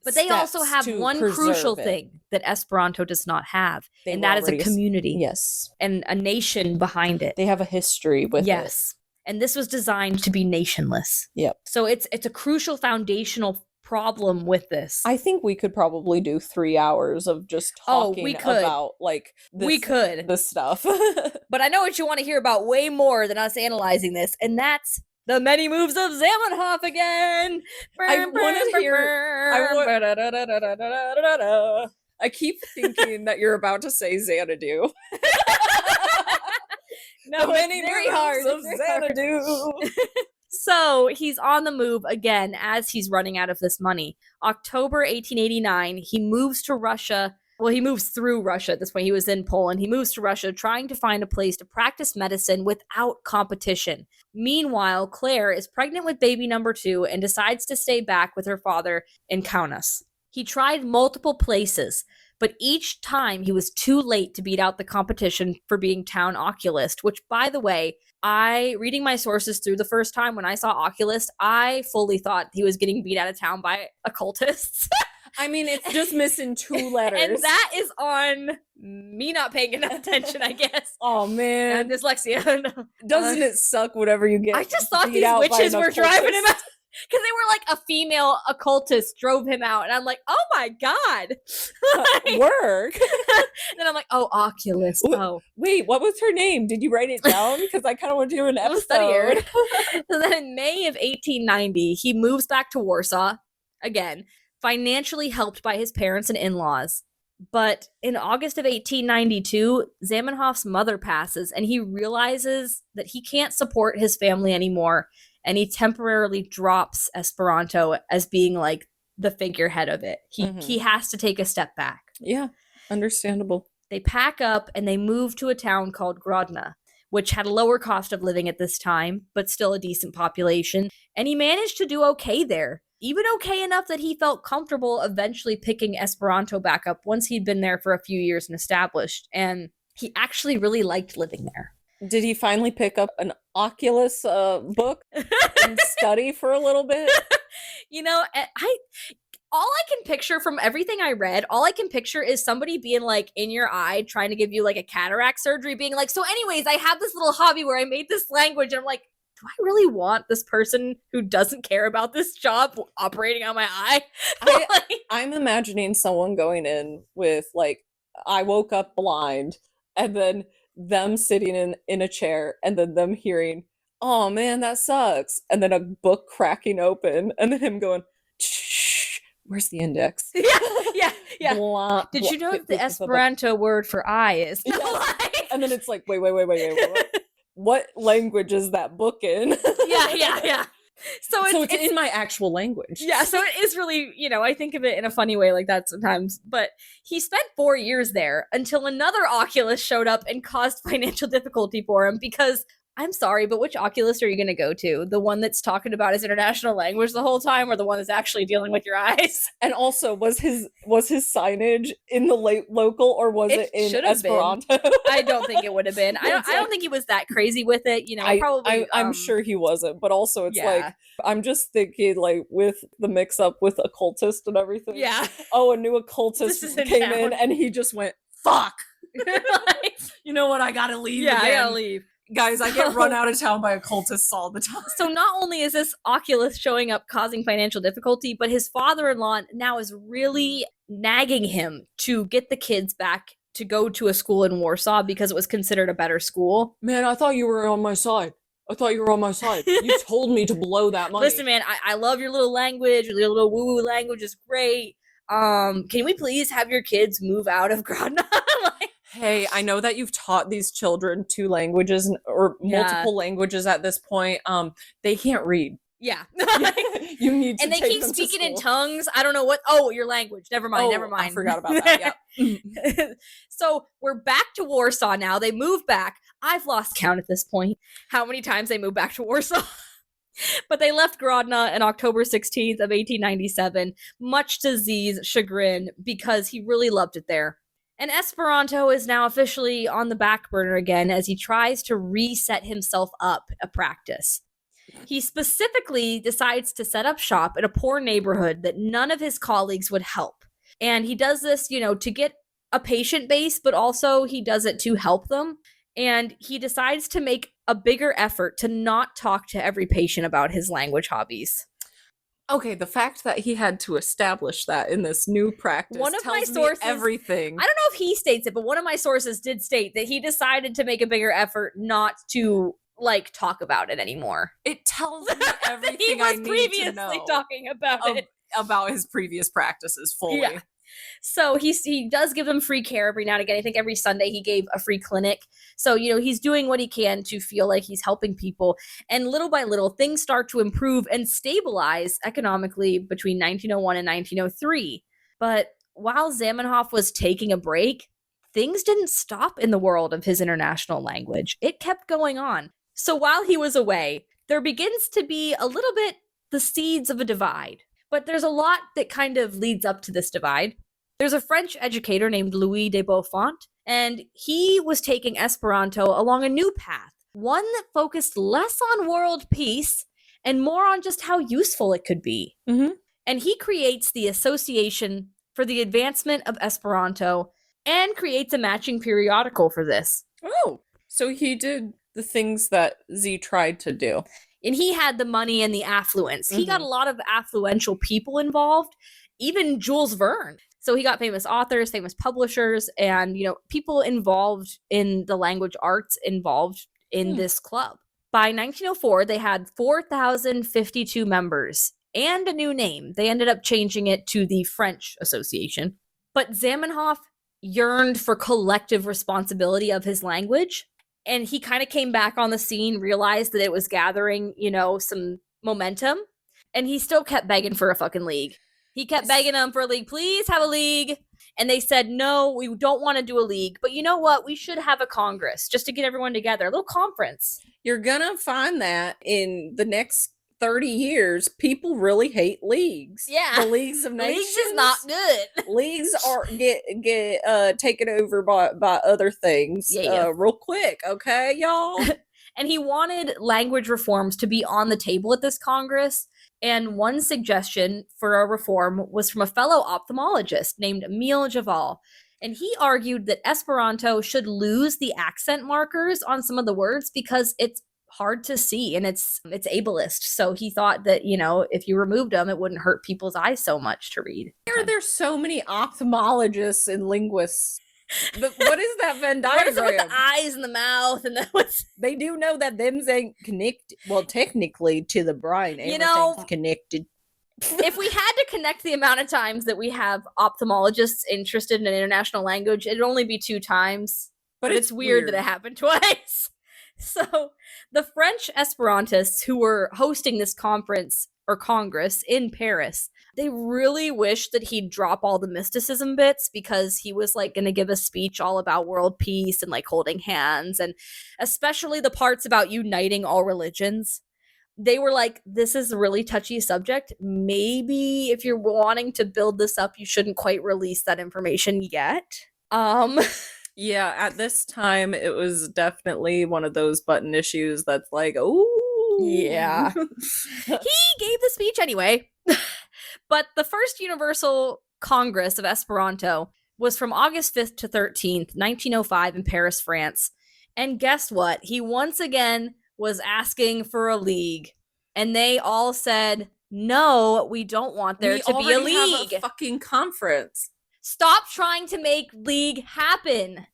but they also have one crucial thing that Esperanto does not have, and that is a community. Yes. And a nation behind it. They have a history with it. Yes. And this was designed to be nationless. Yep. So it's a crucial foundational problem with this. I think we could probably do 3 hours of just talking about like this stuff. But I know what you want to hear about way more than us analyzing this, and that's the many moves of Zamenhof again. I want to hear. I keep thinking that you're about to say Xanadu. No, it's very hard. Of Xanadu. So he's on the move again as he's running out of this money. October 1889, he moves to Russia. Well, he moves through Russia at this point. He was in Poland. He moves to Russia trying to find a place to practice medicine without competition. Meanwhile, Claire is pregnant with baby number 2 and decides to stay back with her father in Kaunas. He tried multiple places, but each time he was too late to beat out the competition for being town oculist, which, by the way, reading my sources through the first time when I saw oculist, I fully thought he was getting beat out of town by occultists. I mean, it's just missing 2 letters. And that is on me not paying enough attention, I guess. Oh, man. And dyslexia. Doesn't it suck whatever you get? I just thought these witches were driving him out. Because they were like a female occultist drove him out. And I'm like, oh my God. Work. And then I'm like, oh, oculist. Oh. Wait, what was her name? Did you write it down? Because I kind of want to do an episode. So then in May of 1890, he moves back to Warsaw again, financially helped by his parents and in-laws. But in August of 1892, Zamenhof's mother passes, and he realizes that he can't support his family anymore, and he temporarily drops Esperanto as being like the figurehead of it. He has to take a step back. Yeah, understandable. They pack up and they move to a town called Grodno, which had a lower cost of living at this time, but still a decent population. And he managed to do okay there. Even okay enough that he felt comfortable eventually picking Esperanto back up once he'd been there for a few years and established. And he actually really liked living there. Did he finally pick up an Oculus book and study for a little bit? All I can picture from everything I read, all I can picture is somebody being like in your eye, trying to give you like a cataract surgery, being like, so anyways, I have this little hobby where I made this language. And I'm like, do I really want this person who doesn't care about this job operating on my eye? I'm imagining someone going in with like, I woke up blind, and then them sitting in a chair and then them hearing, oh man, that sucks. And then a book cracking open and then him going, shh, where's the index? Yeah. Blah, Did blah, you know that the Esperanto word for eye is? And then it's like, wait. What language is that book in? Yeah. So it's in my actual language. Yeah, so it is really, I think of it in a funny way like that sometimes. But he spent 4 years there until another Oculus showed up and caused financial difficulty for him because, I'm sorry, but which Oculus are you going to go to? The one that's talking about his international language the whole time, or the one that's actually dealing with your eyes? And also, was his signage in the local, or was it in Esperanto? I don't think it would have been. I don't think he was that crazy with it. I'm sure he wasn't. But also, it's like, I'm just thinking, like, with the mix-up with occultist and everything. Yeah. Oh, a new occultist came in, and he just went, fuck. You know what? I gotta leave. Yeah, again. I gotta leave. Guys, I get run out of town by occultists all the time. So not only is this Oculus showing up causing financial difficulty, but his father-in-law now is really nagging him to get the kids back to go to a school in Warsaw because it was considered a better school. Man, I thought you were on my side. You told me to blow that money. Listen, man, I love your little language. Your little woo-woo language is great. Can we please have your kids move out of Grodno? Hey, I know that you've taught these children 2 languages or multiple languages at this point. They can't read. Yeah. You need to and they take keep them speaking to in tongues. I don't know what. Oh, your language. Never mind. I forgot about that. Yeah. So we're back to Warsaw now. They move back. I've lost count at this point how many times they moved back to Warsaw. But they left Grodno on October 16th of 1897, much to Z's chagrin, because he really loved it there. And Esperanto is now officially on the back burner again as he tries to reset himself up a practice. He specifically decides to set up shop in a poor neighborhood that none of his colleagues would help. And he does this, to get a patient base, but also he does it to help them. And he decides to make a bigger effort to not talk to every patient about his language hobbies. Okay, the fact that he had to establish that in this new practice tells me everything. I don't know if he states it, but one of my sources did state that he decided to make a bigger effort not to, talk about it anymore. It tells me everything I need to know. He was previously talking about it. About his previous practices fully. Yeah. So he does give them free care every now and again. I think every Sunday he gave a free clinic. So, he's doing what he can to feel like he's helping people. And little by little, things start to improve and stabilize economically between 1901 and 1903. But while Zamenhof was taking a break, things didn't stop in the world of his international language. It kept going on. So while he was away, there begins to be a little bit the seeds of a divide. But there's a lot that kind of leads up to this divide. There's a French educator named Louis de Beaufort, and he was taking Esperanto along a new path, one that focused less on world peace and more on just how useful it could be. Mm-hmm. And he creates the Association for the Advancement of Esperanto and creates a matching periodical for this. Oh, so he did the things that Z tried to do. And he had the money and the affluence. He got a lot of affluential people involved, even Jules Verne. So he got famous authors, famous publishers, and, people involved in the language arts involved in this club. By 1904, they had 4,052 members and a new name. They ended up changing it to the French Association. But Zamenhof yearned for collective responsibility of his language. And he kind of came back on the scene, realized that it was gathering, some momentum. And he still kept begging for a fucking league. He kept begging them for a league. Please have a league. And they said, no, we don't want to do a league. But you know what? We should have a Congress just to get everyone together. A little conference. You're going to find that in the next 30 years, people really hate leagues. Yeah. The leagues of nations. Leagues is not good. Leagues are get taken over by other things real quick. Okay, y'all? And he wanted language reforms to be on the table at this Congress. And one suggestion for a reform was from a fellow ophthalmologist named Emile Javal. And he argued that Esperanto should lose the accent markers on some of the words because it's hard to see and it's ableist. So he thought that, if you removed them, it wouldn't hurt people's eyes so much to read. There's so many ophthalmologists and linguists. What is that Venn What is it with diagram? the eyes and the mouth and what's? They do know that them's ain't connected. Well, technically to the brain, You know, everything's connected. If we had to connect the amount of times that we have ophthalmologists interested in an international language, it'd only be 2 times. But it's weird that it happened twice. So the French Esperantists who were hosting this conference or congress in Paris, they really wished that he'd drop all the mysticism bits, because he was like going to give a speech all about world peace and like holding hands, and especially the parts about uniting all religions. They were like, this is a really touchy subject. Maybe if you're wanting to build this up, you shouldn't quite release that information yet. Yeah, at this time, it was definitely one of those button issues that's like, oh. Yeah. He gave the speech anyway. But the first Universal Congress of Esperanto was from August 5th to 13th, 1905 in Paris, France. And guess what? He once again was asking for a league. And they all said, no, we don't want there to be a league. We have a fucking conference. Stop trying to make league happen.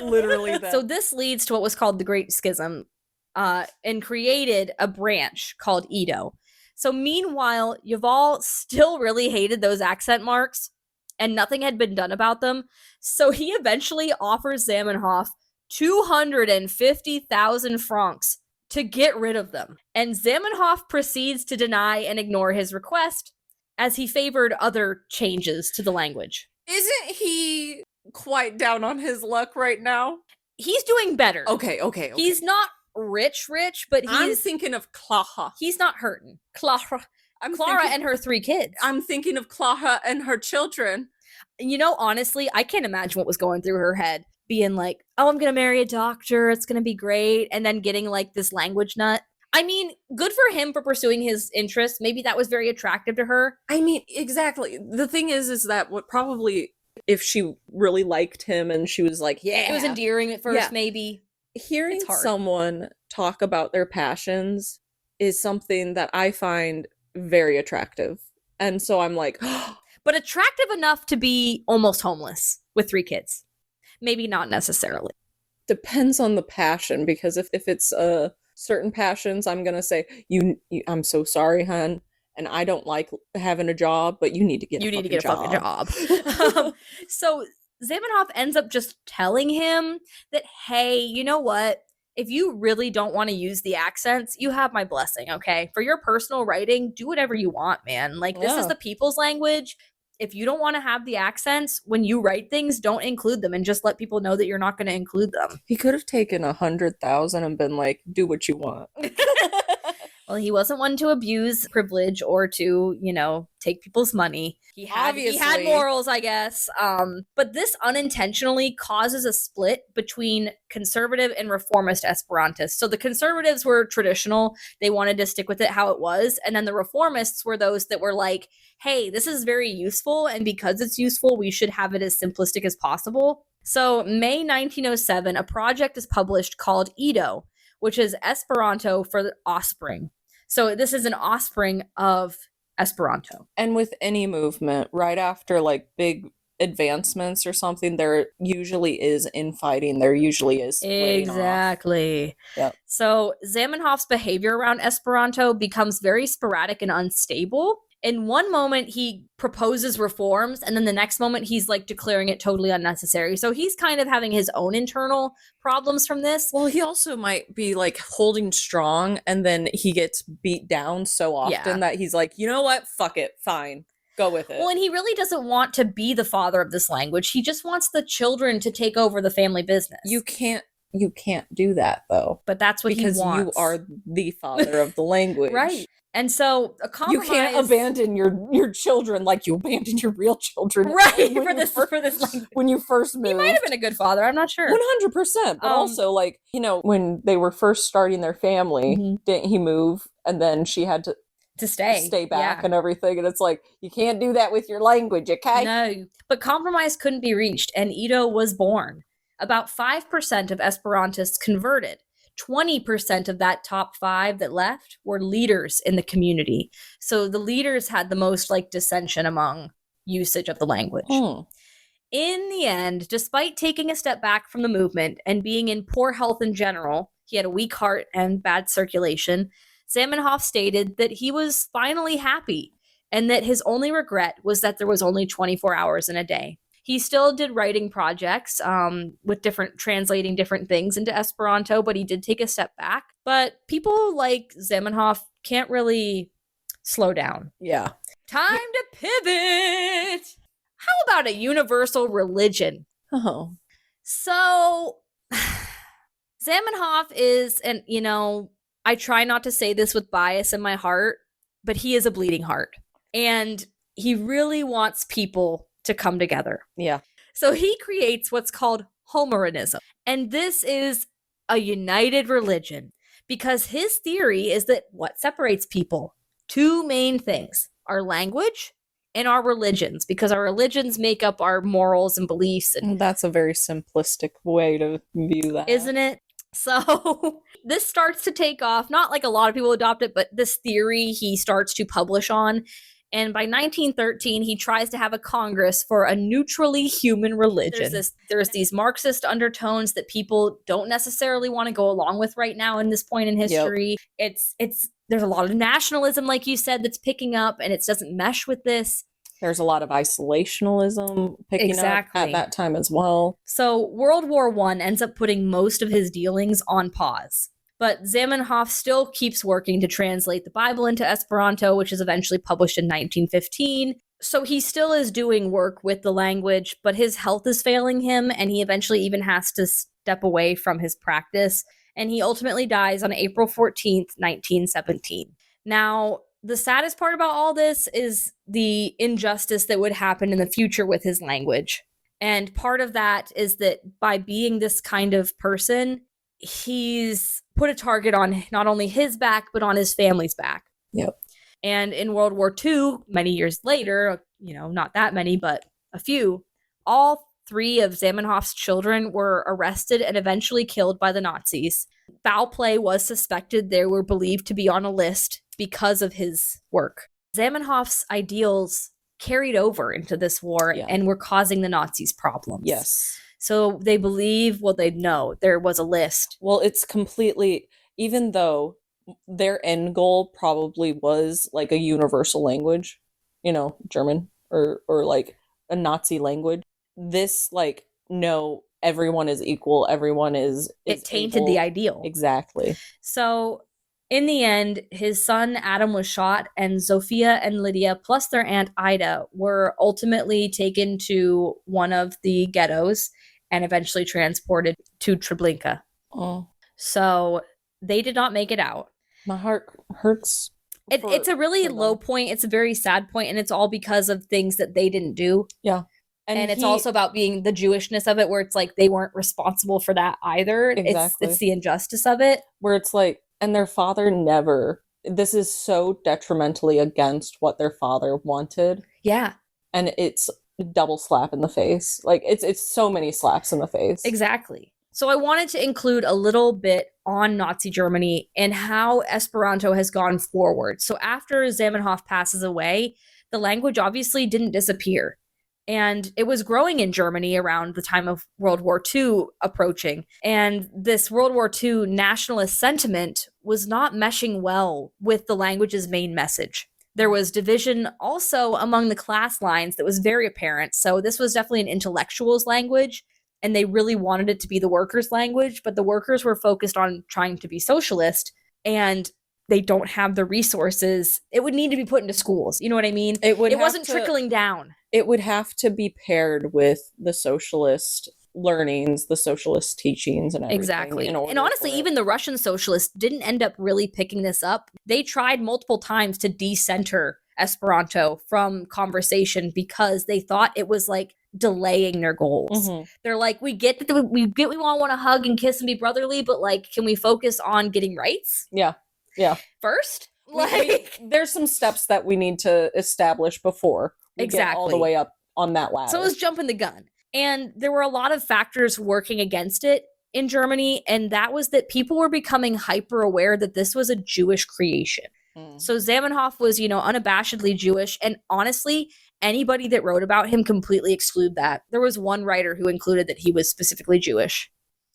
Literally that. So this leads to what was called the Great Schism, and created a branch called Edo. So meanwhile, Yuval still really hated those accent marks, and nothing had been done about them. So he eventually offers Zamenhof 250,000 francs to get rid of them. And Zamenhof proceeds to deny and ignore his request, as he favored other changes to the language. Isn't he quite down on his luck right now? He's doing better. Okay. He's not rich, but I'm thinking of Clara. He's not hurting. Clara and her 3 kids. I'm thinking of Clara and her children. You know, honestly, I can't imagine what was going through her head. Being like, oh, I'm going to marry a doctor. It's going to be great. And then getting like this language nut. I mean, good for him for pursuing his interests. Maybe that was very attractive to her. I mean, exactly. The thing is that what probably, if she really liked him and she was like, yeah. It was endearing at first, maybe. Hearing someone talk about their passions is something that I find very attractive. And so I'm like, but attractive enough to be almost homeless with 3 kids. Maybe not necessarily. Depends on the passion, because if it's certain passions, I'm gonna say, you I'm so sorry, hun, and I don't like having a job, but you need to get a fucking job. So Zamenhof ends up just telling him that, hey, you know what? If you really don't want to use the accents, you have my blessing, okay? For your personal writing, do whatever you want, man. Like, this is the people's language. If you don't want to have the accents, when you write things, don't include them, and just let people know that you're not going to include them. He could have taken 100,000 and been like, do what you want. Well, he wasn't one to abuse privilege or to, you know, take people's money. He had morals, I guess. But this unintentionally causes a split between conservative and reformist Esperantists. So the conservatives were traditional. They wanted to stick with it how it was. And then the reformists were those that were like, hey, this is very useful. And because it's useful, we should have it as simplistic as possible. So May 1907, a project is published called Edo, which is Esperanto for the offspring. So this is an offspring of Esperanto. And with any movement, right after like big advancements or something, there usually is infighting. There usually is exactly. Yep. So Zamenhof's behavior around Esperanto becomes very sporadic and unstable. In one moment, he proposes reforms, and then the next moment, he's like declaring it totally unnecessary. So he's kind of having his own internal problems from this. Well, he also might be like holding strong, and then he gets beat down so often that he's like, you know what? Fuck it. Fine. Go with it. Well, and he really doesn't want to be the father of this language. He just wants the children to take over the family business. You can't do that, though. But that's what he wants. Because you are the father of the language. Right. And so a compromise. You can't abandon your children like you abandoned your real children. Right. For this language. When you first moved. He might have been a good father. I'm not sure. 100%. But also, like, you know, when they were first starting their family, didn't he move? And then she had to stay back and everything. And it's like, you can't do that with your language, okay? No. But compromise couldn't be reached, and Edo was born. About 5% of Esperantists converted. 20% of that top 5 that left were leaders in the community. So the leaders had the most like dissension among usage of the language. In the end, despite taking a step back from the movement and being in poor health in general, he had a weak heart and bad circulation, Zamenhof stated that he was finally happy and that his only regret was that there was only 24 hours in a day. He still did writing projects with translating different things into Esperanto, but he did take a step back. But people like Zamenhof can't really slow down. Yeah. Time to pivot. How about a universal religion? Oh. So, Zamenhof is, and I try not to say this with bias in my heart, but he is a bleeding heart. And he really wants people to come together. Yeah. So he creates what's called Homoranism. And this is a united religion because his theory is that what separates people? Two main things: our language and our religions, because our religions make up our morals and beliefs. And that's a very simplistic way to view that. Isn't it? So this starts to take off, not like a lot of people adopt it, but this theory he starts to publish on. And by 1913, he tries to have a Congress for a neutrally human religion. There's these Marxist undertones that people don't necessarily want to go along with right now in this point in history. Yep. There's a lot of nationalism, like you said, that's picking up, and it doesn't mesh with this. There's a lot of isolationism picking up at that time as well. So World War I ends up putting most of his dealings on pause. But Zamenhof still keeps working to translate the Bible into Esperanto, which is eventually published in 1915. So he still is doing work with the language, but his health is failing him, and he eventually even has to step away from his practice. And he ultimately dies on April 14th, 1917. Now, the saddest part about all this is the injustice that would happen in the future with his language. And part of that is that by being this kind of person, he's put a target on not only his back, but on his family's back. Yep. And in World War II, many years later, not that many, but a few, all three of Zamenhof's children were arrested and eventually killed by the Nazis. Foul play was suspected. They were believed to be on a list because of his work. Zamenhof's ideals carried over into this war and were causing the Nazis problems. Yes. So they believe, they know there was a list. Well, it's completely, even though their end goal probably was like a universal language, German or like a Nazi language. This, no, everyone is equal. Everyone is it tainted the ideal. Exactly. So in the end, his son Adam was shot, and Sophia and Lydia, plus their aunt Ida, were ultimately taken to one of the ghettos and eventually transported to Treblinka. Oh. So they did not make it out. My heart hurts. It's a really low point. It's a very sad point, and it's all because of things that they didn't do. Yeah. And it's also about being the Jewishness of it, where it's like they weren't responsible for that either. Exactly. It's the injustice of it. Where it's like, and their father never, this is so detrimentally against what their father wanted. Yeah. And it's a double slap in the face. Like, it's so many slaps in the face. Exactly. So I wanted to include a little bit on Nazi Germany and how Esperanto has gone forward. So after Zamenhof passes away, the language obviously didn't disappear. And it was growing in Germany around the time of World War II approaching. And this World War II nationalist sentiment was not meshing well with the language's main message. There was division also among the class lines that was very apparent. So this was definitely an intellectual's language, and they really wanted it to be the workers' language, but the workers were focused on trying to be socialist, and they don't have the resources. It would need to be put into schools. You know what I mean? It wasn't trickling down. It would have to be paired with the socialist learnings, the socialist teachings, and everything. Exactly. And honestly, even the Russian socialists didn't end up really picking this up. They tried multiple times to decenter Esperanto from conversation because they thought it was like delaying their goals. Mm-hmm. They're like, we get that we all want to hug and kiss and be brotherly, but like, can we focus on getting rights? Yeah. First? There's some steps that we need to establish before we get all the way up on that ladder. So it was jumping the gun. And there were a lot of factors working against it in Germany, and that was that people were becoming hyper aware that this was a Jewish creation. So Zamenhof was, unabashedly Jewish, and honestly, anybody that wrote about him completely exclude that. There was one writer who included that he was specifically Jewish.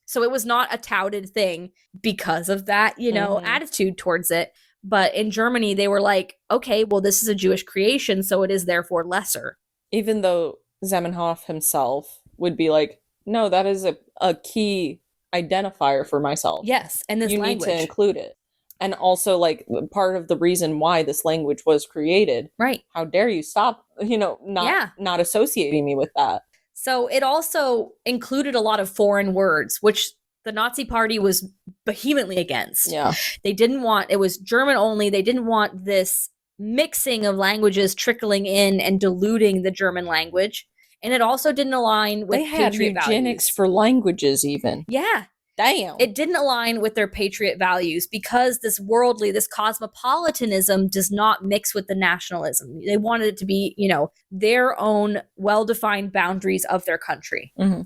So it was not a touted thing because of that, attitude towards it. But in Germany, they were like, okay, well, this is a Jewish creation, so it is therefore lesser. Even though Zamenhof himself would be like, no, that is a key identifier for myself. Yes, and this language. You need to include it. And also, like, part of the reason why this language was created. Right. How dare you stop, not associating me with that. So it also included a lot of foreign words, which the Nazi Party was vehemently against. Yeah. It was German only. They didn't want this mixing of languages trickling in and diluting the German language. And it also didn't align with patriot values. Eugenics for languages even. Yeah. Damn. It didn't align with their patriot values because this cosmopolitanism does not mix with the nationalism. They wanted it to be, their own well-defined boundaries of their country. Mm-hmm.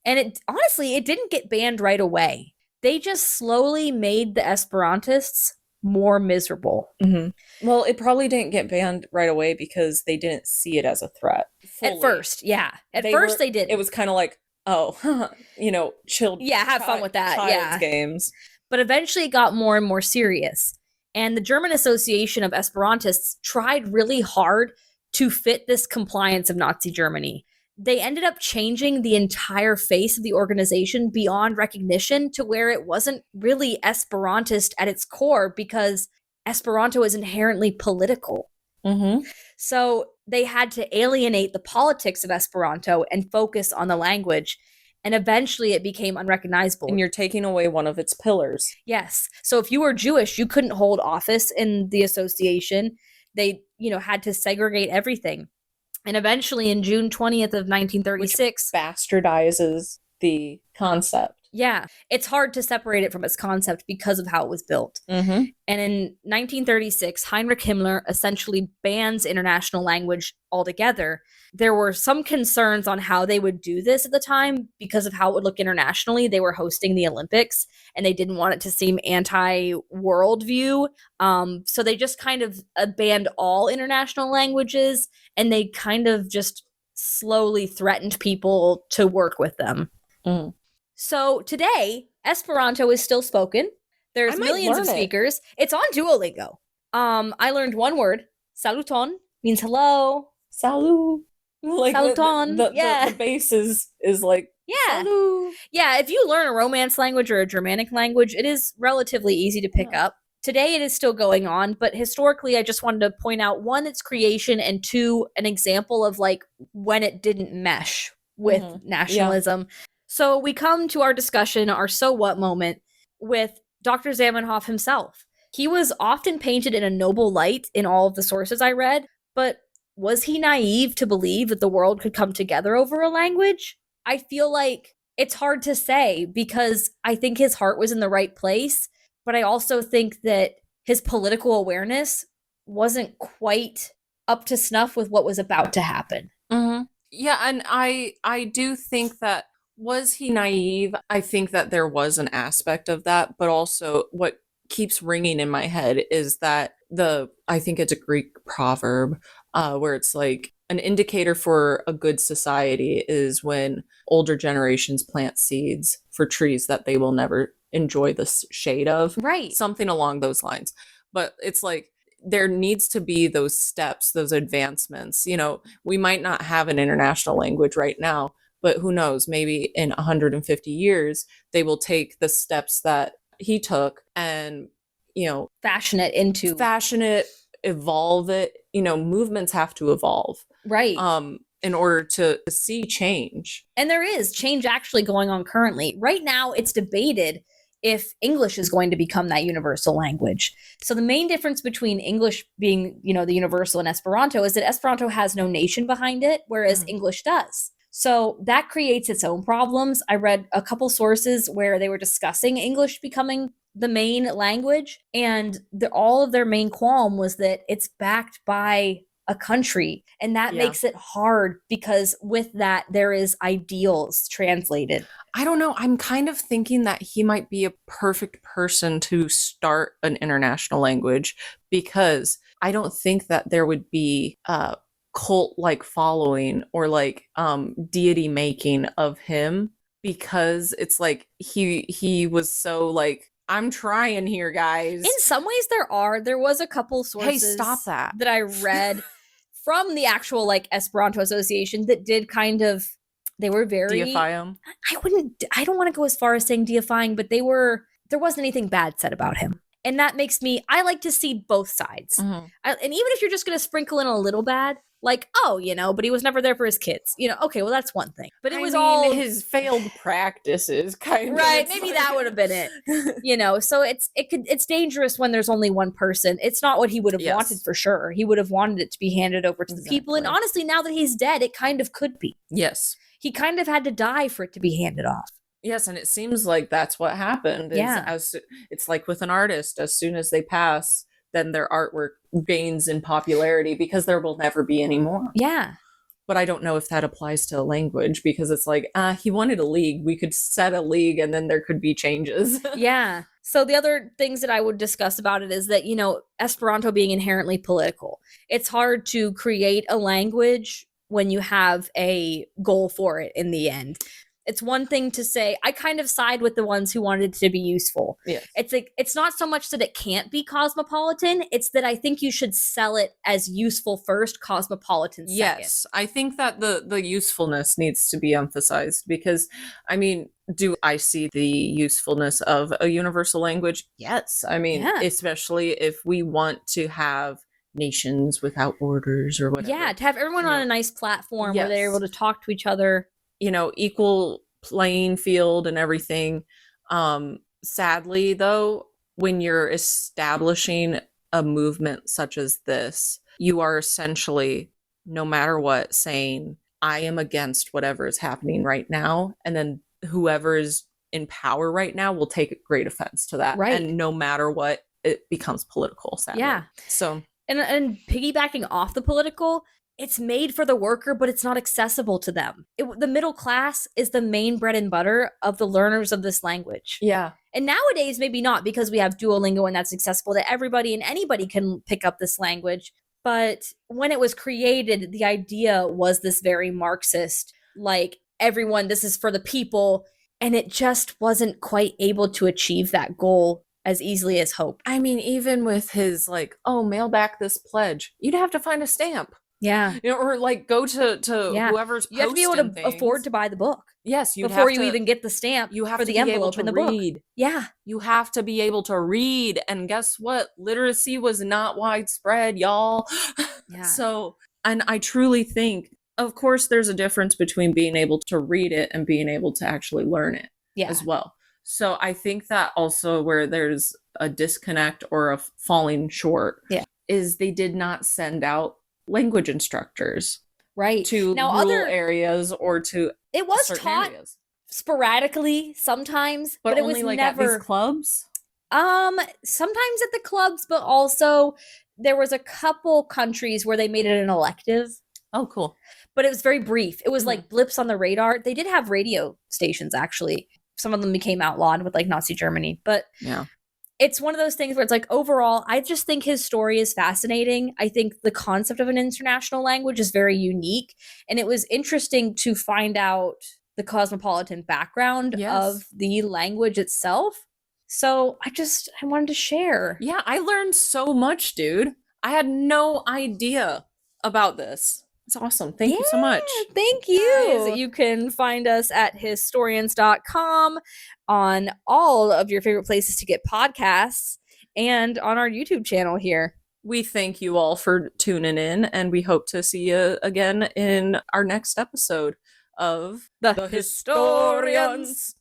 And it didn't get banned right away. They just slowly made the Esperantists more miserable. Mm-hmm. Well, it probably didn't get banned right away because they didn't see it as a threat. Fully. At first, yeah. They did. It was kind of like, chilled. Yeah, have fun with that. Child's games. But eventually it got more and more serious. And the German Association of Esperantists tried really hard to fit this compliance of Nazi Germany. They ended up changing the entire face of the organization beyond recognition to where it wasn't really Esperantist at its core because Esperanto is inherently political. Mm-hmm. So they had to alienate the politics of Esperanto and focus on the language. And eventually it became unrecognizable. And you're taking away one of its pillars. Yes. So if you were Jewish, you couldn't hold office in the association. They, had to segregate everything. And eventually in June 20th of 1936... Which bastardizes the concept. Yeah. It's hard to separate it from its concept because of how it was built. Mm-hmm. And in 1936, Heinrich Himmler essentially bans international language altogether. There were some concerns on how they would do this at the time because of how it would look internationally. They were hosting the Olympics and they didn't want it to seem anti-worldview. So they just kind of banned all international languages and they kind of just slowly threatened people to work with them. Mm. So today, Esperanto is still spoken. There's millions of speakers. It's on Duolingo. I learned one word. Saluton means hello. Salut. Like Saluton. The base is like, yeah. Salut. Yeah, if you learn a Romance language or a Germanic language, it is relatively easy to pick up. Today it is still going on, but historically I just wanted to point out, one, its creation, and two, an example of like when it didn't mesh with nationalism. Yeah. So we come to our discussion, our so what moment, with Dr. Zamenhof himself. He was often painted in a noble light in all of the sources I read, but was he naive to believe that the world could come together over a language? I feel like it's hard to say because I think his heart was in the right place, but I also think that his political awareness wasn't quite up to snuff with what was about to happen. Mm-hmm. Yeah, and I do think that, was he naive? I think that there was an aspect of that, but also what keeps ringing in my head is that I think it's a Greek proverb where it's like, an indicator for a good society is when older generations plant seeds for trees that they will never enjoy the shade of. Right. Something along those lines. But it's like, there needs to be those steps, those advancements. We might not have an international language right now, but who knows, maybe in 150 years, they will take the steps that he took and, fashion it, evolve it. Movements have to evolve. Right. In order to see change. And there is change actually going on currently. Right now, it's debated if English is going to become that universal language. So the main difference between English being, the universal and Esperanto is that Esperanto has no nation behind it, whereas English does. So that creates its own problems. I read a couple sources where they were discussing English becoming the main language, and all of their main qualm was that it's backed by a country, and that makes it hard because with that there is ideals translated. I don't know. I'm kind of thinking that he might be a perfect person to start an international language because I don't think that there would be cult-like following or like deity making of him, because it's like he was so like, I'm trying here, guys. In some ways there was a couple sources Hey, stop that I read from the actual like Esperanto Association that did kind of, they were very deify him. I don't want to go as far as saying deifying, but there wasn't anything bad said about him. And that makes me, I like to see both sides. Mm-hmm. And even if you're just going to sprinkle in a little bad, like, oh, but he was never there for his kids. Okay, well, that's one thing. But it was all his failed practices, kind of. Right, maybe like, that would have been it. So it's dangerous when there's only one person. It's not what he would have wanted for sure. He would have wanted it to be handed over to the people. And honestly, now that he's dead, it kind of could be. Yes. He kind of had to die for it to be handed off. Yes, and it seems like that's what happened. It's like with an artist, as soon as they pass, then their artwork gains in popularity because there will never be any more. Yeah. But I don't know if that applies to language, because it's like, he wanted a league. We could set a league and then there could be changes. Yeah. So the other things that I would discuss about it is that, Esperanto being inherently political, it's hard to create a language when you have a goal for it in the end. It's one thing to say, I kind of side with the ones who wanted it to be useful. Yes. It's like, it's not so much that it can't be cosmopolitan. It's that I think you should sell it as useful first, cosmopolitan second. Yes. I think that the usefulness needs to be emphasized, because, do I see the usefulness of a universal language? Yes. Especially if we want to have nations without borders or whatever. Yeah, to have everyone on a nice platform where they're able to talk to each other. Equal playing field and everything. Sadly, though, when you're establishing a movement such as this, you are essentially, no matter what, saying, I am against whatever is happening right now. And then whoever is in power right now will take great offense to that. Right. And no matter what, it becomes political, sadly. Yeah. So, and piggybacking off the political, it's made for the worker, but it's not accessible to them. The middle class is the main bread and butter of the learners of this language. Yeah. And nowadays, maybe not, because we have Duolingo and that's accessible to everybody and anybody can pick up this language. But when it was created, the idea was this very Marxist, like, everyone, this is for the people. And it just wasn't quite able to achieve that goal as easily as hoped. Even with his, like, mail back this pledge, you'd have to find a stamp. Yeah. Or like go to whoever's posting. You have to be able to afford to buy the book. Yes, before you even get the stamp. You have for to the envelope in the read. book. Yeah. You have to be able to read. And guess what? Literacy was not widespread, y'all. Yeah. So, and I truly think, of course, there's a difference between being able to read it and being able to actually learn it as well. So I think that also where there's a disconnect or a falling short is they did not send out language instructors to rural areas or to it was taught areas. Sporadically sometimes, but it was like never at these clubs. Sometimes at the clubs, but also there was a couple countries where they made it an elective. Oh, cool. But it was very brief. It was like blips on the radar. They did have radio stations, actually. Some of them became outlawed with like Nazi Germany, but it's one of those things where it's like, overall, I just think his story is fascinating. I think the concept of an international language is very unique. And it was interesting to find out the cosmopolitan background of the language itself. So I wanted to share. Yeah, I learned so much, dude. I had no idea about this. It's awesome. Thank you so much. Thank you. Guys, you can find us at Hystorians.com, on all of your favorite places to get podcasts, and on our YouTube channel here. We thank you all for tuning in, and we hope to see you again in our next episode of The Hystorians.